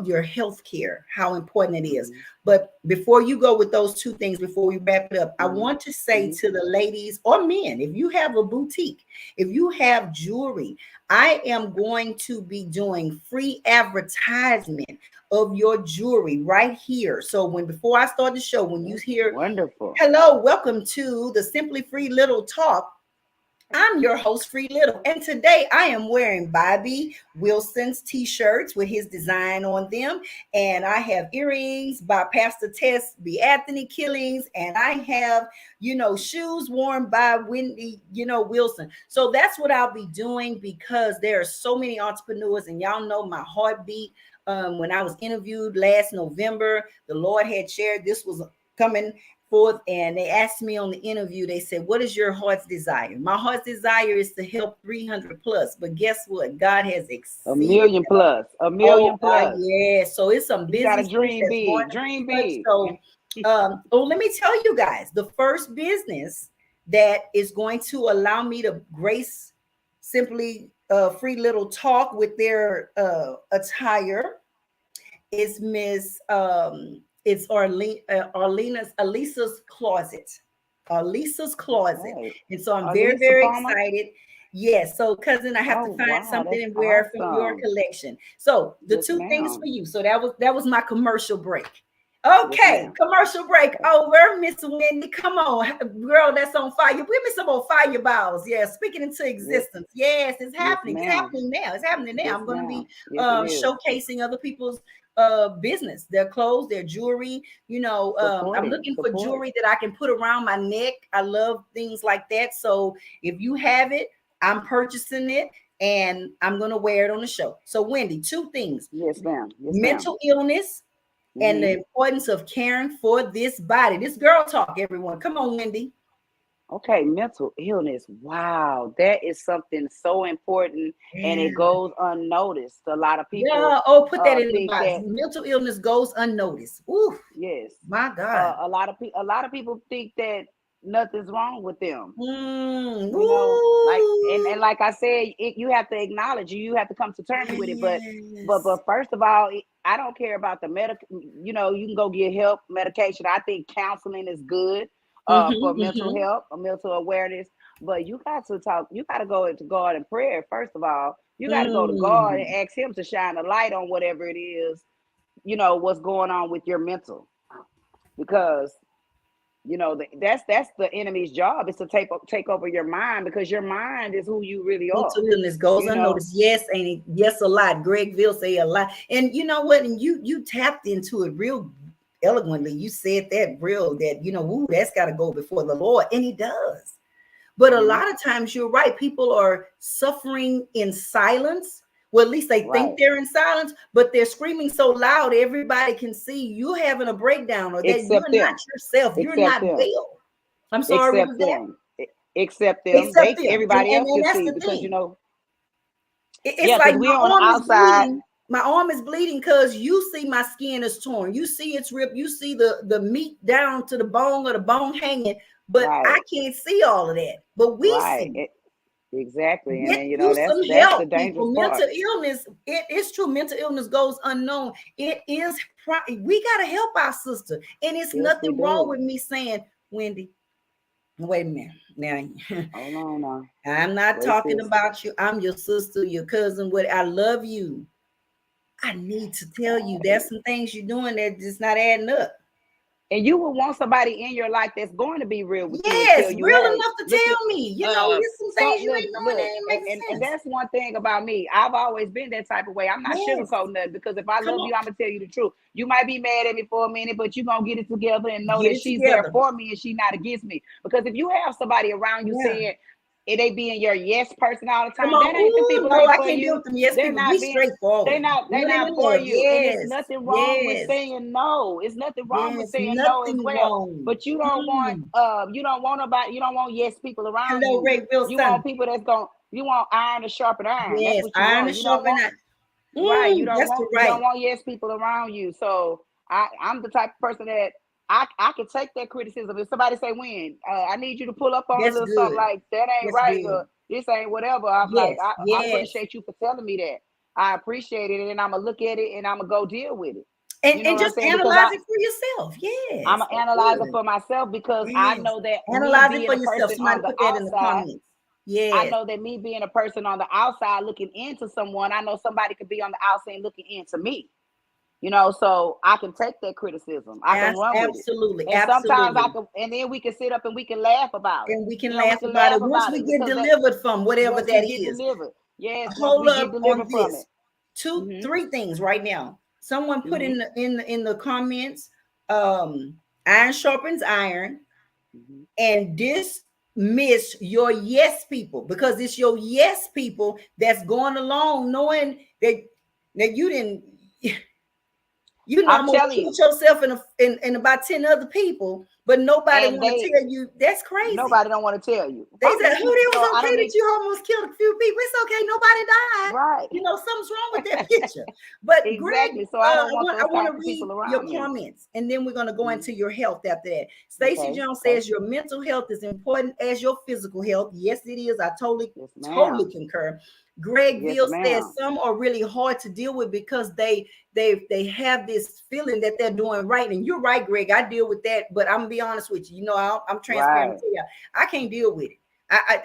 your health care, how important it is. But before you go with those two things, before we wrap it up, I want to say to the ladies or men, if you have a boutique, if you have jewelry, I am going to be doing free advertisement of your jewelry right here. So before I start the show, when you hear wonderful, hello, welcome to the Simply Free Little Talk. I'm your host, Free Little, and today I am wearing Bobby Wilson's t-shirts with his design on them, and I have earrings by Pastor Tess B. Anthony Killings, and I have, shoes worn by Wendy, Wilson. So that's what I'll be doing because there are so many entrepreneurs, and y'all know my heartbeat. When I was interviewed last November, the Lord had shared this was coming forth, and they asked me on the interview, they said, what is your heart's desire? My heart's desire is to help 300 plus, but guess what? God has exceeded a million plus. Yeah, so it's some business. You gotta dream big, dream big. So let me tell you guys, the first business that is going to allow me to grace Simply Free Little Talk with their attire is Miss it's Alisa's Closet. Alisa's Closet. Right. And so I'm very, very excited. Yes. So, cousin, I have to find something and wear from your collection. So the two things for you. So that was my commercial break. Okay, commercial break over. Miss Wendy, come on, girl, that's on fire. Give me some more fireballs. Yeah, speaking into existence. Yes, it's happening. It's happening now. It's happening now. I'm going to be showcasing other people's business, their clothes, their jewelry. I'm looking for jewelry that I can put around my neck. I love things like that. So if you have it, I'm purchasing it and I'm going to wear it on the show. So Wendy, two things. Yes, ma'am. Mental illness and the importance of caring for this body. This girl talk, everyone. Come on, Wendy. Okay, mental illness. Wow, that is something so important, and it goes unnoticed. A lot of people. Yeah. Put that in the box. Mental illness goes unnoticed. Ooh. Yes. My God. A lot of people think that nothing's wrong with them. Like I said, you have to acknowledge it. You have to come to terms with it. But first of all, I don't care about the you can go get help, medication. I think counseling is good for mental health, mental awareness. But you got to talk. You got to go into God in prayer. First of all, you got to go to God and ask Him to shine a light on whatever it is, what's going on with your mental, because. That's the enemy's job, is to take over your mind, because your mind is who you really are. Mental illness goes unnoticed. Yes, ain't it? Yes, a lot. Gregville say a lot. And you know what? And you tapped into it real eloquently. You said that that's got to go before the Lord, and He does. But a lot of times you're right. People are suffering in silence Well, at least they think they're in silence, but they're screaming so loud everybody can see you having a breakdown, or that you're not yourself. You're not well. I'm sorry. Except them. Except them. Except them. Everybody else can that's see the because thing. It's like my we're on the outside. My arm is bleeding because you see my skin is torn. You see it's ripped. You see the meat down to the bone or the bone hanging, but I can't see all of that. But we see. Exactly. And then, that's the dangerous part. Mental illness, it's true. Mental illness goes unknown. We got to help our sister. And it's nothing wrong with me saying, Wendy, wait a minute. Now, hold on. I'm not talking about you. I'm your sister, your cousin. I love you. I need to tell you there's some things you're doing that just not adding up. And you will want somebody in your life that's going to be real with you. Yes, real enough to tell me. There's some things you ain't doing that ain't making sense. And that's one thing about me. I've always been that type of way. I'm not sugarcoating nothing, because if I love you, I'm going to tell you the truth. You might be mad at me for a minute, but you're going to get it together and know that she's there for me and she's not against me. Because if you have somebody around you saying, they being your yes person all the time, that ain't the people I can't deal with them yes people. Be straightforward. They're not for you. And there's nothing wrong with saying no. It's nothing wrong with saying no as well. But you don't want nobody, you don't want yes people around you. You want people you want iron to sharpen iron. Yes, iron to sharpen iron. Right. You don't want yes people around you. So I'm the type of person that I can take that criticism. If somebody say, "When I need you to pull up on a little something like that ain't right, or this ain't whatever," I'm like, I appreciate you for telling me that. I appreciate it, and I'm gonna look at it and I'm gonna go deal with it. And just analyze it for yourself. Yes, I'm an analyzer for myself, because I know that analyze it for yourself. Somebody put that in the comments. Yeah, I know that me being a person on the outside looking into someone, I know somebody could be on the outside looking into me. So I can take that criticism. I can run with it. Absolutely. And sometimes I can, and then we can sit up and we can laugh about it. And we can laugh about it once we get delivered from whatever that is. Yes. Hold up on this. 2, 3 things right now. Someone put in the comments, iron sharpens iron, and dismiss your yes people, because it's your yes people that's going along knowing that you didn't. I'm telling you, yourself in about 10 other people, but nobody want to tell you. That's crazy. Nobody don't want to tell you. They said, it was okay that you almost killed a few people. It's okay. Nobody died. Right. Something's wrong with that picture. But exactly. Greg, so I want to read your comments, and then we're going to go into your health after that. Stacey Jones says your mental health is important as your physical health. Yes, it is. I totally concur. Greg Veal says some are really hard to deal with because they have this feeling that they're doing right. And you're right, Greg. I deal with that, but I'm gonna be honest with you. I'm transparent to you. I can't deal with it.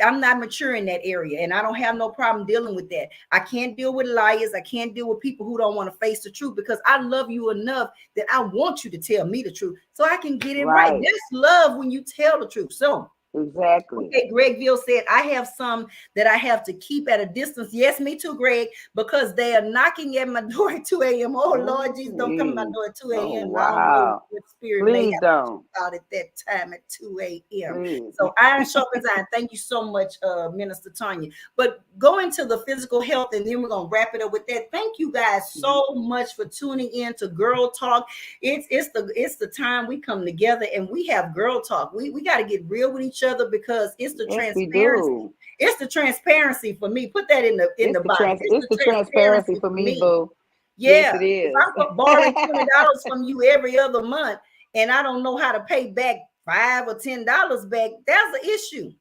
I'm not mature in that area, and I don't have no problem dealing with that. I can't deal with liars. I can't deal with people who don't want to face the truth, because I love you enough that I want you to tell me the truth so I can get it right. That's love when you tell the truth. So exactly. Okay, Greg Veal said, I have some that I have to keep at a distance. Yes, me too, Greg, because they are knocking at my door at 2 a.m. Oh, Lord Jesus, don't come to my door at 2 a.m. Oh, wow. I don't know what spirit Please don't. Out at that time at 2 a.m. So iron sharpens iron. Thank you so much, Minister Tanya. But going to the physical health, and then we're going to wrap it up with that. Thank you guys so much for tuning in to Girl Talk. It's the time we come together and we have Girl Talk. We got to get real with each other, because it's the transparency. It's the transparency for me. Put that in the box. It's the transparency for me, boo. Yeah, yes, it is. If I'm borrowing $20 from you every other month, and I don't know how to pay back $5 or $10 back, that's an issue.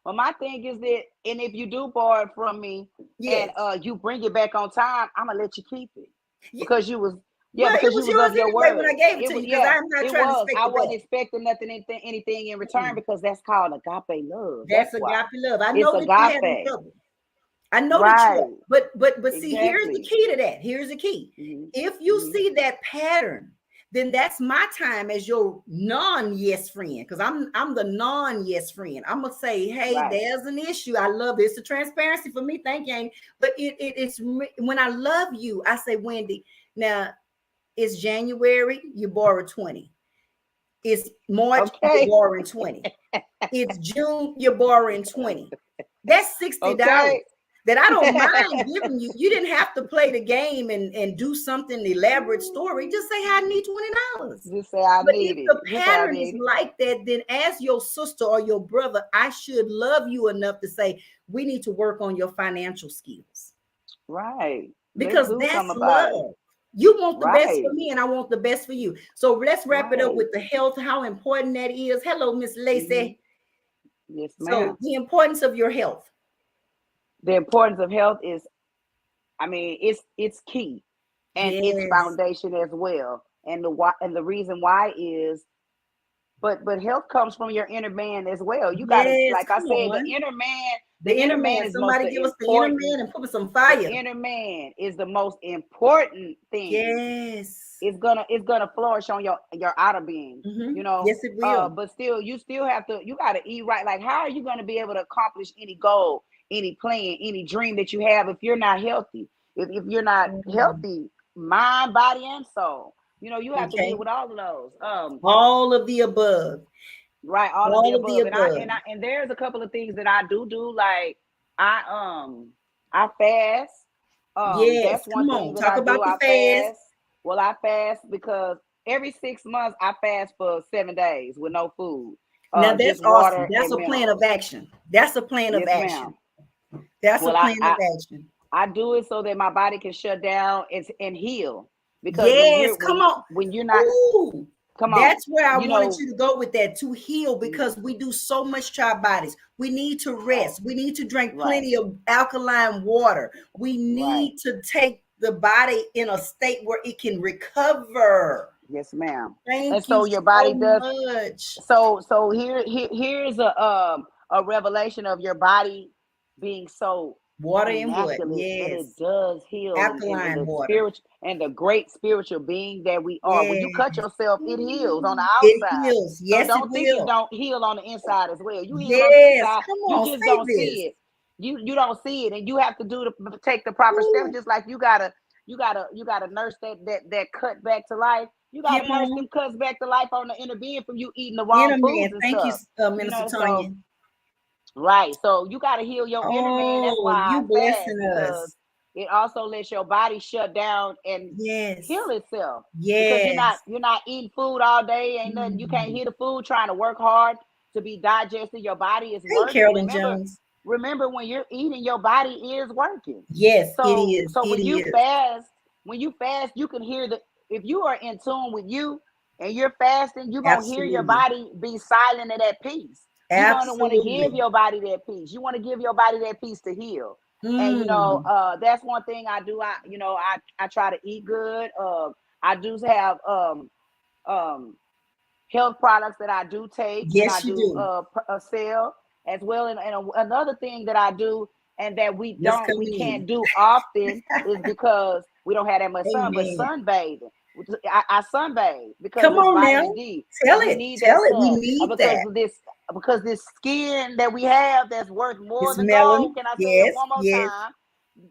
Well, my thing is that, and if you do borrow it from me, and you bring it back on time, I'm gonna let you keep it, because you was. Yeah, because you was of your word. When I gave it to you, I'm not trying to expect I wasn't expecting anything in return, because that's called agape love. That's agape love. I know that you had trouble. I know that you, but see, here's the key to that. Here's the key. If you see that pattern, then that's my time as your non-yes friend, because I'm the non-yes friend. I'm gonna say, hey, there's an issue. I love this. The transparency for me. Thank you. But it's when I love you, I say, Wendy, now. It's January, you borrow 20. It's March, you're borrowing 20. It's June, you're borrowing 20. That's $60. that I don't mind giving you. You didn't have to play the game and do something elaborate story. Just say, I need $20. Just say I But need if it. the Just say I pattern is need it. like that, then as your sister or your brother, I should love you enough to say, we need to work on your financial skills. Right. Let's Because do that's something about it. love. You want the best for Right. me, and I want the best for you. So let's wrap it up Right. with the health, how important that is. Hello, Miss Mm-hmm. Lacey. Yes, So ma'am. the importance of your health. The importance of health is, I mean, it's key, and it's Yes. foundation as well. And the why, and the reason why is, but health comes from your inner man as well. You got to, Yes. like I Come said, on. the The inner inner man. man is most Somebody give us the inner important. man and put some The fire. inner man is the most important thing. Yes. It's gonna flourish on your outer being, Mm-hmm. Yes, it will. but still, you still have to, you got to eat right. Like, how are you going to be able to accomplish any goal, any plan, any dream that you have if you're not healthy? If you're not Mm. healthy, mind, body, and soul, you have to deal Okay. with all of those. All of the above. Right, all of the All of the above. above. And there's a couple of things that I do, like I fast. Yes. That's one Come thing on. that Talk I do. about the I fast. fast. Well, I fast because every 6 months I fast for 7 days with no food, Now that's just awesome. water That's and a plan of minerals. action. That's a plan of Yes, action. ma'am. That's a Well, plan of action. I do it so that my body can shut down and heal. Because Yes, come on. when you're not, Ooh, come on, that's where I you wanted know, you to go with that, to heal, mm, because we do so much to our bodies. We need to right, rest. We need to drink right, plenty of alkaline water. We right. need to take the body in a state where it can recover. Yes, ma'am. And Thank you so your body so does. much. So here's a revelation of your body being so Water and what? immaculate that it Yes. does heal, and Alkaline the water. spiritual and the great spiritual being that we are. When you Yes. cut yourself, it heals on the It outside. heals. So Yes, it don't think it will. don't heal on the inside as well. You heal on the Yes. inside, Come you on, just say don't this. see it. You don't see it, and you have to take the proper steps. Ooh, Just like you gotta nurse that cut back to life. You come gotta nurse on. them cuts back to life on the inner being from you eating the wrong Inner man. foods and Thank you, stuff. Minister So Tanya. right. So you got to heal your inner man. That's Oh, why I you fast, blessing because us. it also lets your body shut down and heal Yes. itself. Because you're not Yes. you're not eating food all day. Ain't nothing. You can't Mm. hear the food trying to work hard to be digested. Your body is Hey, working. Carolyn Remember, Jones. remember when you're eating, your body is working. Yes, it So is. so It is. when you fast, you can hear the if you are in tune with you and you're fasting, you're gonna hear your Absolutely. body be silent and at peace. You're gonna want to give Absolutely. your body that peace. You want to give your body that peace to heal. And Mm. that's one thing I do. I try to eat good. I do have um health products that I do take, and I Yes, you do do. sell as well. And another thing that I do, and that Let's come we in. can't do often, is because we don't have that much sun. But Amen. sunbathing, I sunbathe because Come it's on vitamin now. D, Tell and we it. need Tell that it. We sun need because that. of this. Because this skin that we have, that's worth more It's than gold. melon. Can I say it Yes. one more Yes. time?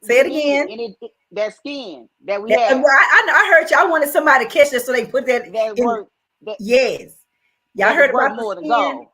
Say We it need it, again. and that skin that we Well, have, I heard you. I wanted somebody to catch this so they can put that that in. worth that Yes. Y'all that is heard worth about the more than skin? gold.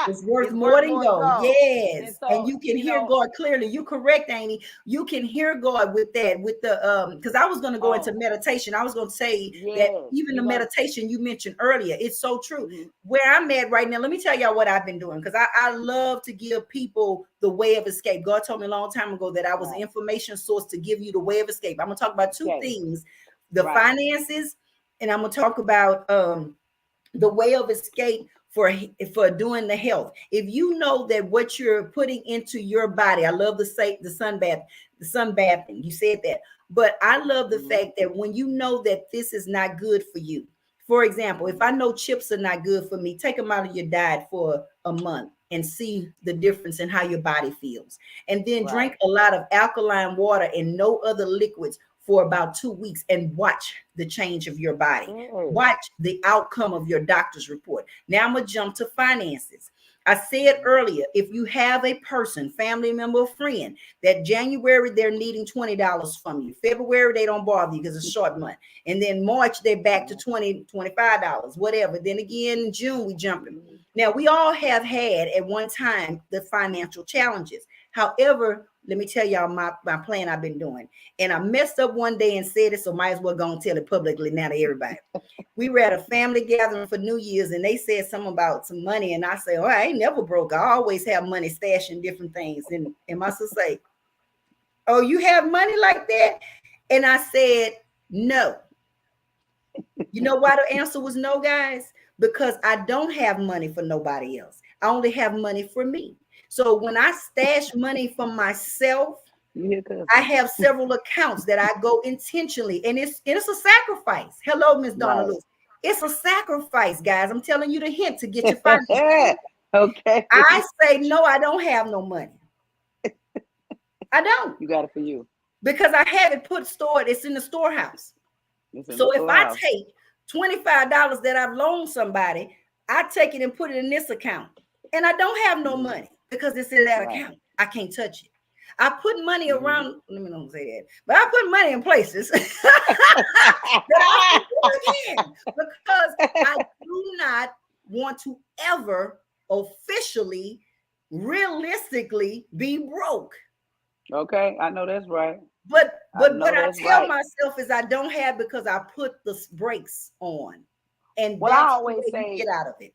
It's worth It's worth more than more than gold. gold. And Yes. And so, you can hear God clearly. You correct, Amy. You can hear God with that, with the because I was going to go into oh, meditation. I was going to say that yes, even the you're gonna. meditation you mentioned earlier, it's so true. Mhm. Where I'm at right now, let me tell y'all what I've been doing, because I love to give people the way of escape. God told me a long time ago that I was an Right. information source to give you the way of escape. I'm gonna talk about two Okay. things: the Right. finances, and I'm gonna talk about the way of escape for doing the health. If you know that what you're putting into your body, I love the say the sunbath, the sunbathing. You said that, but I love the Mhm. fact that when you know that this is not good for you. For example, if Mhm. I know chips are not good for me, take them out of your diet for a month and see the difference in how your body feels. And then Right. drink a lot of alkaline water and no other liquids for about 2 weeks and watch the change of your body. Yes. Watch the outcome of your doctor's report. Now I'm going to jump to finances. I said Mhm. earlier, if you have a person, family member, or friend, that January they're needing $20 from you, February they don't bother you because it's short month, and then March they're back to $20, $25, whatever. Then again in June we jumping. Mhm. Now we all have had at one time the financial challenges. However, let me tell y'all my plan I've been doing. And I messed up one day and said it, so might as well go and tell it publicly now to everybody. We were at a family gathering for New Year's, and they said something about some money. And I say, oh, I ain't never broke. I always have money stashed in different things. And my sister say, oh, you have money like that? And I said, no. You know why the answer was no, guys? Because I don't have money for nobody else. I only have money for me. So when I stash money for myself, I have several accounts that I go intentionally, and it's a sacrifice. Hello, Miss Donna Lewis. It's a sacrifice, guys. I'm telling you the hint to get your finances. Okay. I say no, I don't have no money. I don't. You got it for you. Because I have it stored. It's in the storehouse. So if I take $25 that I've loaned somebody, I take it and put it in this account. And I don't have no money because it's in that account. I can't touch it. I put money around, let me not say that, but I put money in places that I can put in because I do not want to ever officially, realistically be broke. Okay, I know that's right. But what I tell myself is I don't have because I put the brakes on. And well, that's I always say, get out of it.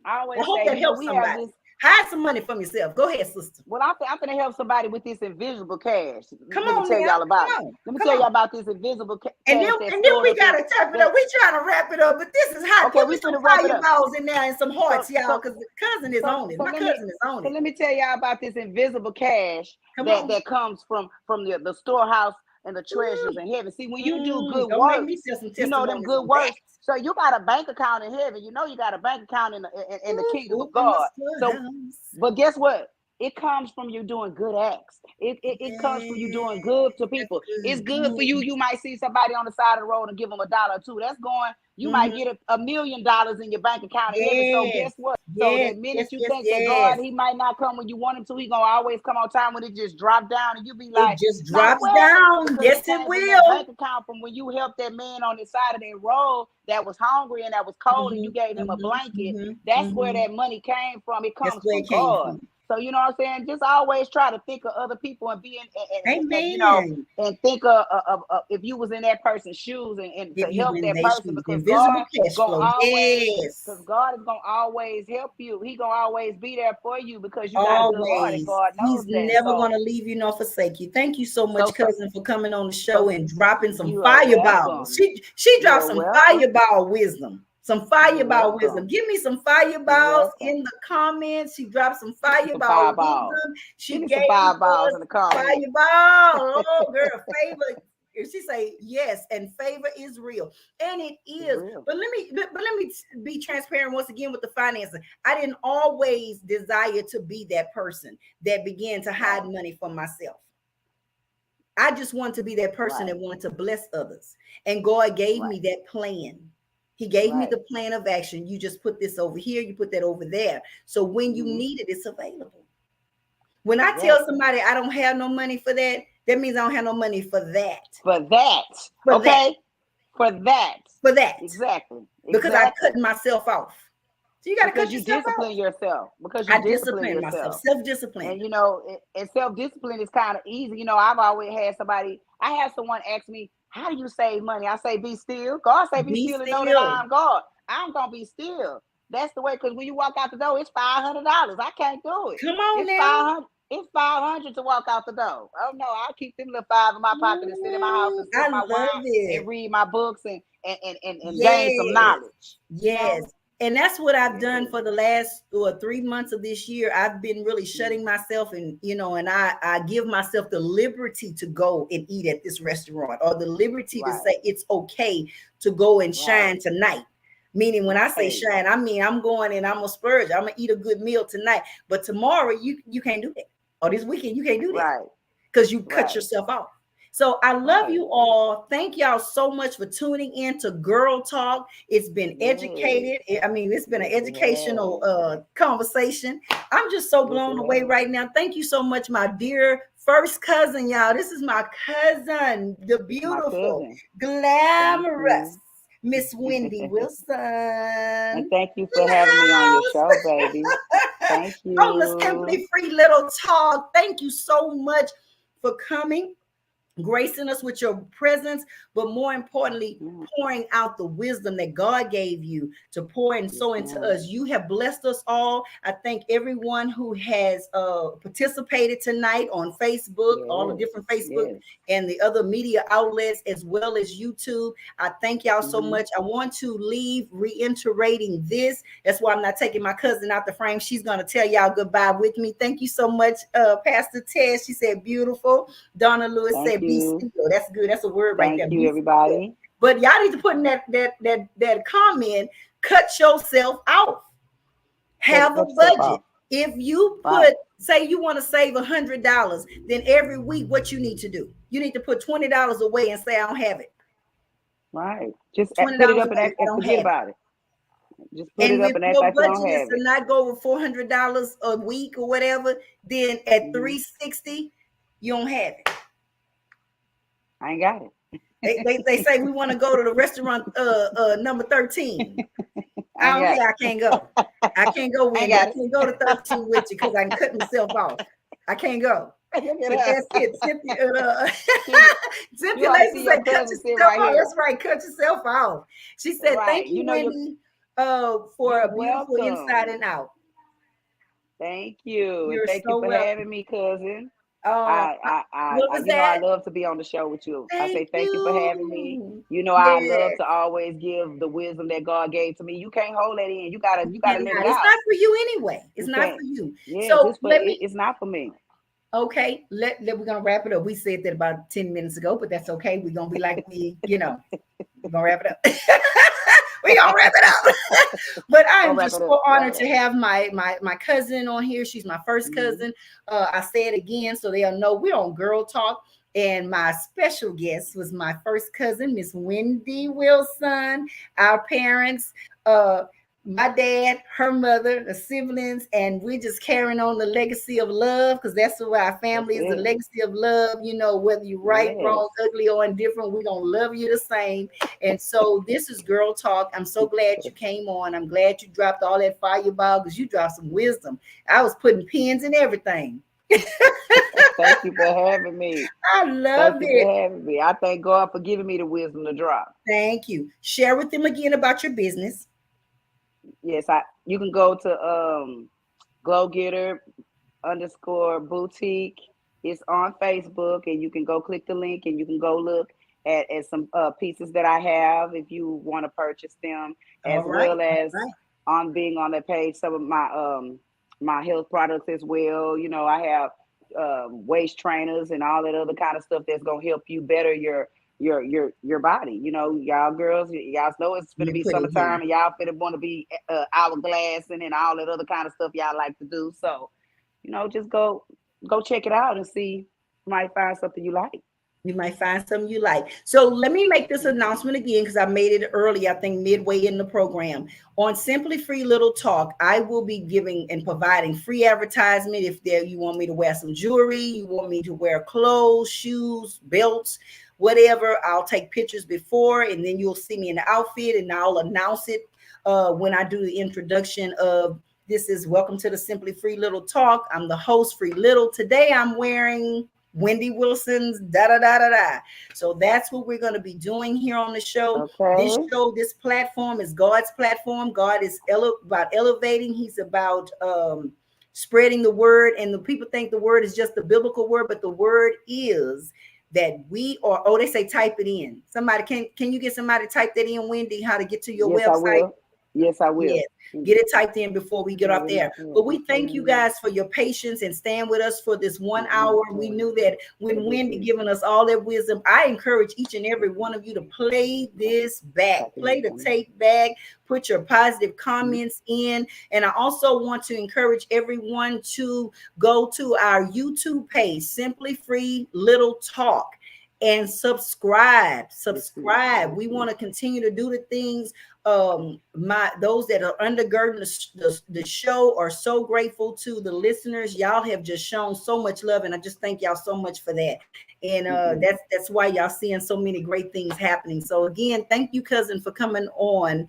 I always hope say, that helps somebody. Hide some money from yourself. Go ahead, sister. Well, I'm going to help somebody with this invisible cash. Let me tell y'all about it. Let me tell y'all about this invisible cash. And then we got to type it up. We trying to wrap it up, but this is hot. Okay, put me some fireballs in there and some hearts, y'all, because the cousin is on it. My cousin is on it. So let me tell y'all about this invisible cash that comes from the storehouse and the treasures in heaven. See, when you do good work, you know them good works. So you got a bank account in heaven. You know you got a bank account in the kingdom of God. So, but guess what? It comes from you doing good acts. It comes from you doing good to people. It's good for you. You might see somebody on the side of the road and give them $1 or $2. That's going. You might get $1 million in your bank account in heaven. So guess what? So the minute you think that God, he might not come when you want him to, he gonna always come on time when it just drop down and you be like, it just drops down. Yes, it will. Bank account from when you helped that man on the side of that road that was hungry and that was cold and you gave him a blanket. That's where that money came from. It comes from God. So you know what I'm saying? Just always try to think of other people and be and you know, and think of if you was in that person's shoes and to help that person because God is gonna always because God is gonna always help you. He gonna always be there for you because you got a good heart and God knows He's never gonna leave you nor forsake you. Thank you so much, cousin, for coming on the show and dropping some fireballs. She dropped some fireball wisdom. Some fireball wisdom. Give me some fireballs in the comments. She dropped some fireball wisdom. She gave some fireballs in the comments. Fireball. Oh, girl, favor. She say yes, and favor is real, and it is. But let me be transparent once again with the finances. I didn't always desire to be that person that began to hide money from myself. I just wanted to be that person that wanted to bless others, and God gave me that plan. He gave me the plan of action. You just put this over here, you put that over there. So when you need it, it's available. When I tell somebody I don't have no money for that, that means I don't have no money for that. For that. For that. Exactly. Because I cut myself off. So you got to cut yourself discipline off. Yourself. Because you discipline myself. Self-discipline. And you know, and self-discipline is kind of easy. You know, I've always had I had someone ask me, how do you save money? I say, be still. God say, be still and know that I'm God. I'm going to be still. That's the way, because when you walk out the door, it's $500. I can't do it. Come on now. It's $500 to walk out the door. Oh, no, I'll keep them little $5 in my pocket and sit in my house and sip my wine and read my books and gain some knowledge. Yes. And that's what I've done for the last 3 months of this year. I've been really shutting myself and, you know, and I give myself the liberty to go and eat at this restaurant or the liberty to say it's okay to go and shine tonight. Meaning when I say shine, I mean, I'm going and I'm going to splurge. I'm going to eat a good meal tonight. But tomorrow you can't do that. Or this weekend, you can't do that. Because you cut yourself off. So I love you all. Thank y'all so much for tuning in to Girl Talk. It's been educated. I mean, it's been an educational conversation. I'm just so blown away right now. Thank you so much, my dear first cousin, y'all. This is my cousin, the beautiful, glamorous Miss Wendy Wilson. And thank you for having me on your show, baby. Thank On the you. Simply Free Little Talk. Thank you so much for coming, gracing us with your presence, but more importantly, pouring out the wisdom that God gave you to pour and sow into us. You have blessed us all. I thank everyone who has participated tonight on Facebook, all the different Facebook and the other media outlets, as well as YouTube. I thank y'all so much. I want to leave reiterating this. That's why I'm not taking my cousin out the frame. She's going to tell y'all goodbye with me. Thank you so much, Pastor Ted. She said beautiful. Donna Lewis said be still. That's good. That's a word right there. Thank you, everybody. But y'all need to put in that comment, cut yourself out. Have a budget. If you put, say you want to save $100, then every week, what you need to do? You need to put $20 away and say, I don't have it. Right. Just put it up and forget about it. Just put it up and act like you don't have it. And not go over $400 a week or whatever, then at $360, you don't have it. I ain't got it. They say we want to go to the restaurant number 13. I can't go. I can't go with you. I can't go to 13 with you because I can cut myself off. I can't go. But that's it. Cynthia Lacey said, cut yourself off. That's right. Cut yourself off. She said, thank you, Wendy, for a beautiful inside and out. Thank you. And thank you for having me, cousin. I love to be on the show with you. I say thank you for having me. You know, I love to always give the wisdom that God gave to me. You can't hold that in. You gotta live it out. It's not for you anyway. It's not for you. Yeah, so it's not for me. Okay, we're gonna wrap it up. We said that about 10 minutes ago, but that's okay. We're gonna be like we're gonna wrap it up. We're gonna wrap it up. But I'm just so honored to have my cousin on here. She's my first cousin. I say it again so they'll know we're on Girl Talk. And my special guest was my first cousin, Miss Wendy Wilson. Our parents, my dad, her mother, the siblings, and we're just carrying on the legacy of love, because that's what our family is, the legacy of love. You know, whether you're right, wrong, ugly, or indifferent, we're going to love you the same. And so this is Girl Talk. I'm so glad you came on. I'm glad you dropped all that fireball, because you dropped some wisdom. I was putting pins in everything. Thank you for having me. I love it. For having me. I thank God for giving me the wisdom to drop. Thank you. Share with them again about your business. Yes, you can go to Glow Getter _boutique. It's on Facebook, and you can go click the link and you can go look at some pieces that I have if you want to purchase them, well as on being on that page, some of my health products as well. You know, I have waist trainers and all that other kind of stuff that's gonna help you better your body. You know, y'all girls, y'all know it's gonna be summertime, and y'all finna want to be hourglass and all that other kind of stuff y'all like to do. So, you know, just go check it out and see. You might find something you like. You might find something you like. So let me make this announcement again, because I made it early, I think midway in the program. On Simply Free Little Talk, I will be giving and providing free advertisement. If you want me to wear some jewelry, you want me to wear clothes, shoes, belts, whatever, I'll take pictures before, and then you'll see me in the outfit, and I'll announce it when I do the introduction of this is Welcome to the Simply Free Little Talk. I'm the host, Free Little. Today I'm wearing Wendy Wilson's da-da-da-da-da. So that's what we're going to be doing here on the show. Okay. This platform is God's platform. God is about elevating. He's about spreading the word. And the people think the word is just the biblical word, but the word is that we are, they say type it in. Somebody, can you get somebody to type that in, Wendy, how to get to your website? Yes, I will. Yes. Get it typed in before we get off there. But we thank you guys for your patience and staying with us for this 1 hour. We knew that when Wendy giving us all that wisdom, I encourage each and every one of you to play this back, play the tape back, put your positive comments in. And I also want to encourage everyone to go to our YouTube page, Simply Free Little Talk, and subscribe. We want to continue to do the things. Those that are undergirding the show are so grateful to the listeners. Y'all have just shown so much love, and I just thank y'all so much for that. And that's why y'all seeing so many great things happening. So again, thank you, cousin, for coming on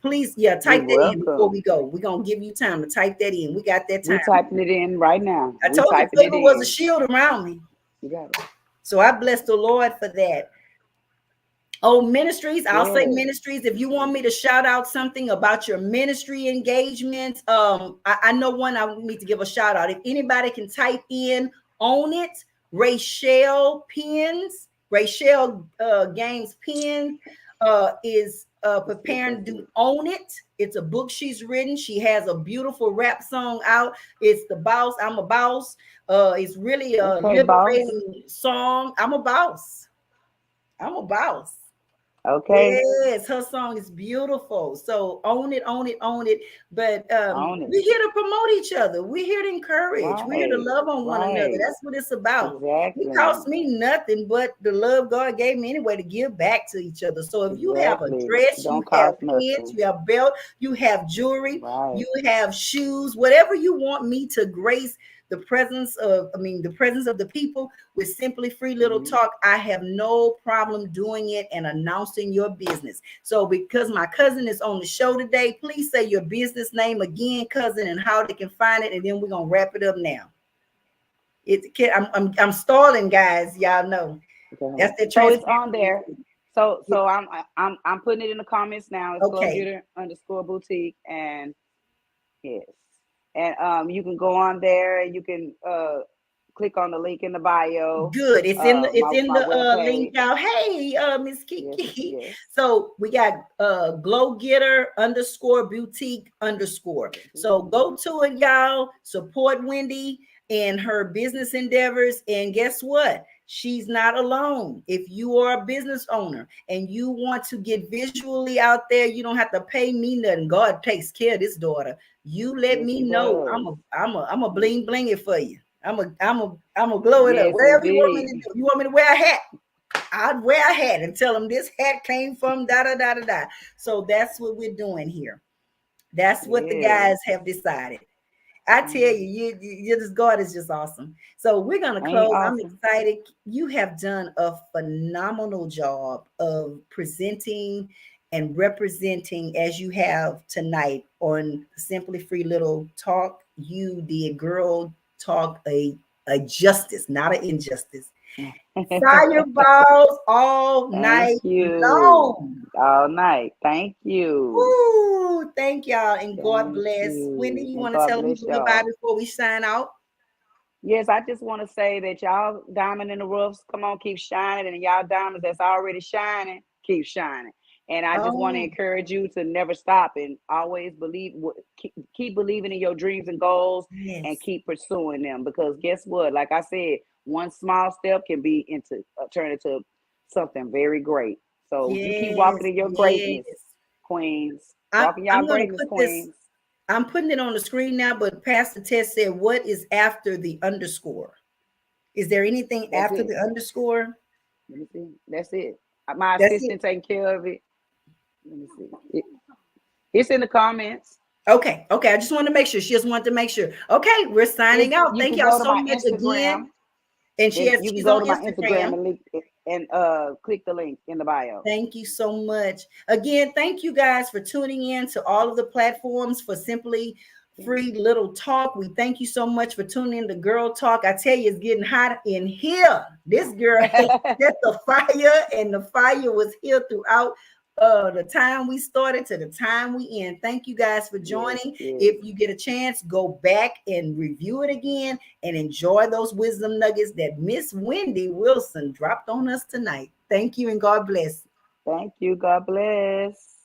Please, type You're that in before welcome. we go. We're gonna give you time to type that in. We got that We time. typing it in right now. I We told you typing it favor was a in. shield around me. You got it. So I bless the Lord for that. Oh, ministries, I'll say Yes. ministries. If you want me to shout out something about your ministry engagements, I know one I need to give a shout out. If anybody can type in Own It, Rachel Pins, Rachel Games Pins is preparing to do Own It. It's a book she's written. She has a beautiful rap song out. It's The Boss, I'm a Boss. It's really a Okay, boss. liberating song. I'm a boss. I'm a boss. Okay. Yes, her song is beautiful. So own it, own it, own it. But Own it. we're here to promote each other. We're here to encourage. We're here to Right. love on one another. Right. That's what it's about. It Exactly. costs me nothing but the love God gave me anyway to give back to each other. So if you have a Exactly. dress, you Don't have cost pants, nothing. you have belt, you have jewelry, Right. you have shoes, whatever you want me to grace the presence of the people with Simply Free Little Mm-hmm. Talk, I have no problem doing it and announcing your business. So because my cousin is on the show today, please say your business name again, cousin, and how they can find it, and then we're gonna wrap it up now. I'm stalling, guys. Y'all know Okay. that's the So it's on transparency. there. So I'm putting it in the comments now. It's Glow Okay, Getter _ boutique, and yes, and you can go on there and you can click on the link in the bio. good. It's in My the webpage. link out. Hey, Miss Yes, Kiki. yes. So we got Glow Getter _ boutique _ So go to it, y'all. Support Wendy and her business endeavors. And guess what? She's not alone. If you are a business owner and you want to get visually out there, you don't have to pay me nothing. God takes care of this daughter. You let Yes, me he know. does. I'm a bling bling it for you. I'm a glow it up. Yes, Whatever you want me to indeed. do. You want me to wear a hat? I'd wear a hat and tell them this hat came from da da da da da. So that's what we're doing here. That's what the Yes. guys have decided. I tell you this God is just awesome. So we're gonna Ain't close. I'm awesome. excited. You have done a phenomenal job of presenting and representing as you have tonight on Simply Free Little Talk. You did, girl, talk a justice, not an injustice. Fireballs all Thank night you. long. All night. Thank you. Woo! Thank y'all and God Thank bless. Wendy, you. you And want to God tell them bless goodbye y'all. before we sign out? Yes, I just want to say that y'all diamond in the roughs, come on, keep shining. And y'all diamonds that's already shining, keep shining. And I just want to Oh, encourage you to never stop and always believe, keep believing in your dreams and goals and yes. keep pursuing them. Because guess what? Like I said, one small step can be into turn into something very great. So you keep Yes. walking in your Yes. greatness, queens. I'm Walking y'all I'm gonna greatness, put this, queens. I'm putting it on the screen now, but Pastor Tess said, what is after the underscore? Is there anything That's after it. the underscore? Let me see. That's it. My That's it. assistant taking care of it. Let me see. It's in the comments. Okay, okay. I just wanted to make sure. She just wanted to make sure. Okay, we're If signing out. you Thank can y'all go to so my much again. Instagram, And then you can she's go on to my Instagram Instagram. and link and click the link in the bio. Thank you so much. Again, thank you guys for tuning in to all of the platforms for Simply Free Little Talk. We thank you so much for tuning in to Girl Talk. I tell you, it's getting hot in here. This girl has set the fire, and the fire was here throughout the time we started to the time we end. Thank you guys for Yes, joining. yes. If you get a chance, go back and review it again and enjoy those wisdom nuggets that Miss Wendy Wilson dropped on us tonight. Thank you and God bless. Thank you. God bless.